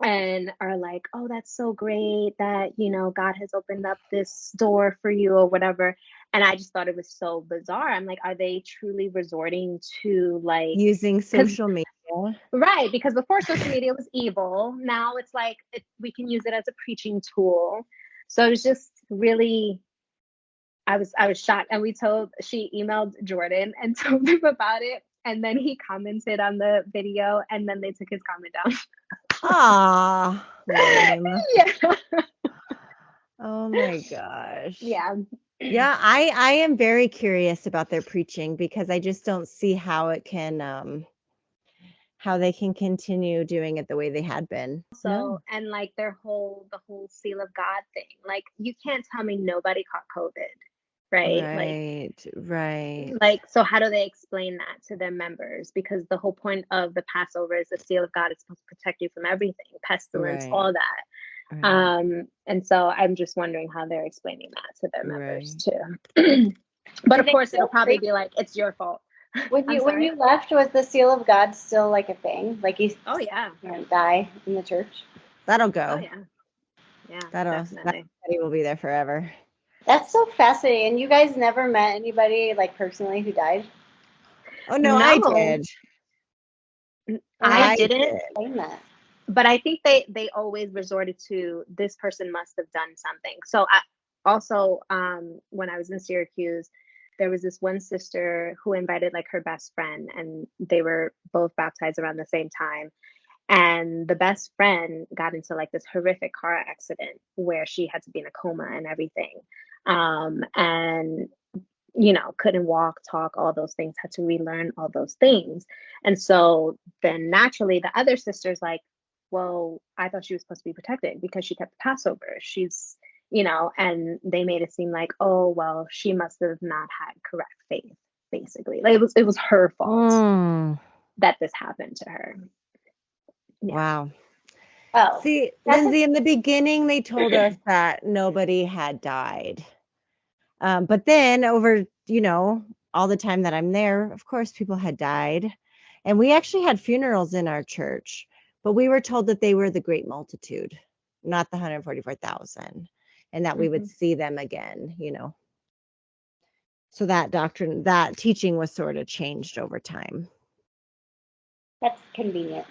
and are like, oh, that's so great that, God has opened up this door for you or whatever. And I just thought it was so bizarre. I'm like, are they truly resorting to like using social media? Right, because before social media was evil. Now it's like we can use it as a preaching tool. So it was just really, I was shocked. And she emailed Jordan and told him about it. And then he commented on the video, and then they took his comment down. Ah, lame. Yeah. Oh my gosh. Yeah. Yeah, I am very curious about their preaching because I just don't see how it can how they can continue doing it the way they had been. So, No. and like the whole seal of God thing. Like, you can't tell me nobody caught COVID, right? Right. Like, so how do they explain that to their members? Because the whole point of the Passover is the seal of God is supposed to protect you from everything, pestilence, Right. all that. Right. And so I'm just wondering how they're explaining that to their members too. But Do of they course, it'll still probably preach? be like, it's your fault. When I'm you sorry? left, was the seal of God still like a thing? Like you Oh yeah. die in the church? That'll Oh go. yeah. Yeah, That definitely. will be there forever. That's so fascinating. And you guys never met anybody like personally who died? Oh no, I did. I didn't. Explain that. But I think they always resorted to, this person must have done something. So I also, when I was in Syracuse, there was this one sister who invited like her best friend, and they were both baptized around the same time. And the best friend got into like this horrific car accident where she had to be in a coma and everything. And couldn't walk, talk, all those things, had to relearn all those things. And so then naturally the other sister's like, well, I thought she was supposed to be protected because she kept the Passover. She's, and they made it seem like, oh, well, she must have not had correct faith, basically. Like it was her fault that this happened to her. Yeah. Wow. Oh. See, Lindsay, in the beginning, they told us that nobody had died. But then over, all the time that I'm there, of course, people had died. And we actually had funerals in our church, but we were told that they were the great multitude, not the 144,000, and that we would see them again, So that doctrine, that teaching was sort of changed over time. That's convenient.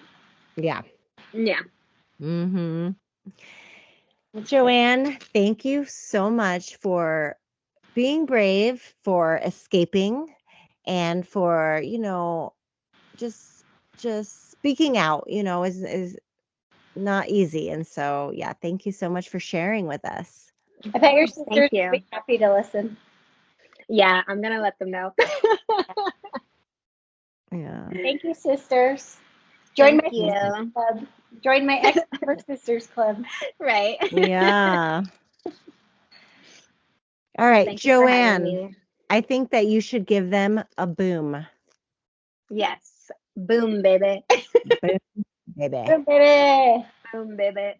Yeah. Yeah. Joanne, thank you so much for being brave, for escaping, and for, just speaking out, is not easy. And so, yeah, thank you so much for sharing with us. I bet your sisters would be happy to listen. Yeah, I'm going to let them know. Yeah. Thank you, sisters. Join Thank my you. club. Join my ex sisters club. Right. Yeah. All right, Thank you for having Joanne, me. I think that you should give them a boom. Yes. Boom, baby. Boom, baby. Boom, baby. Boom, baby.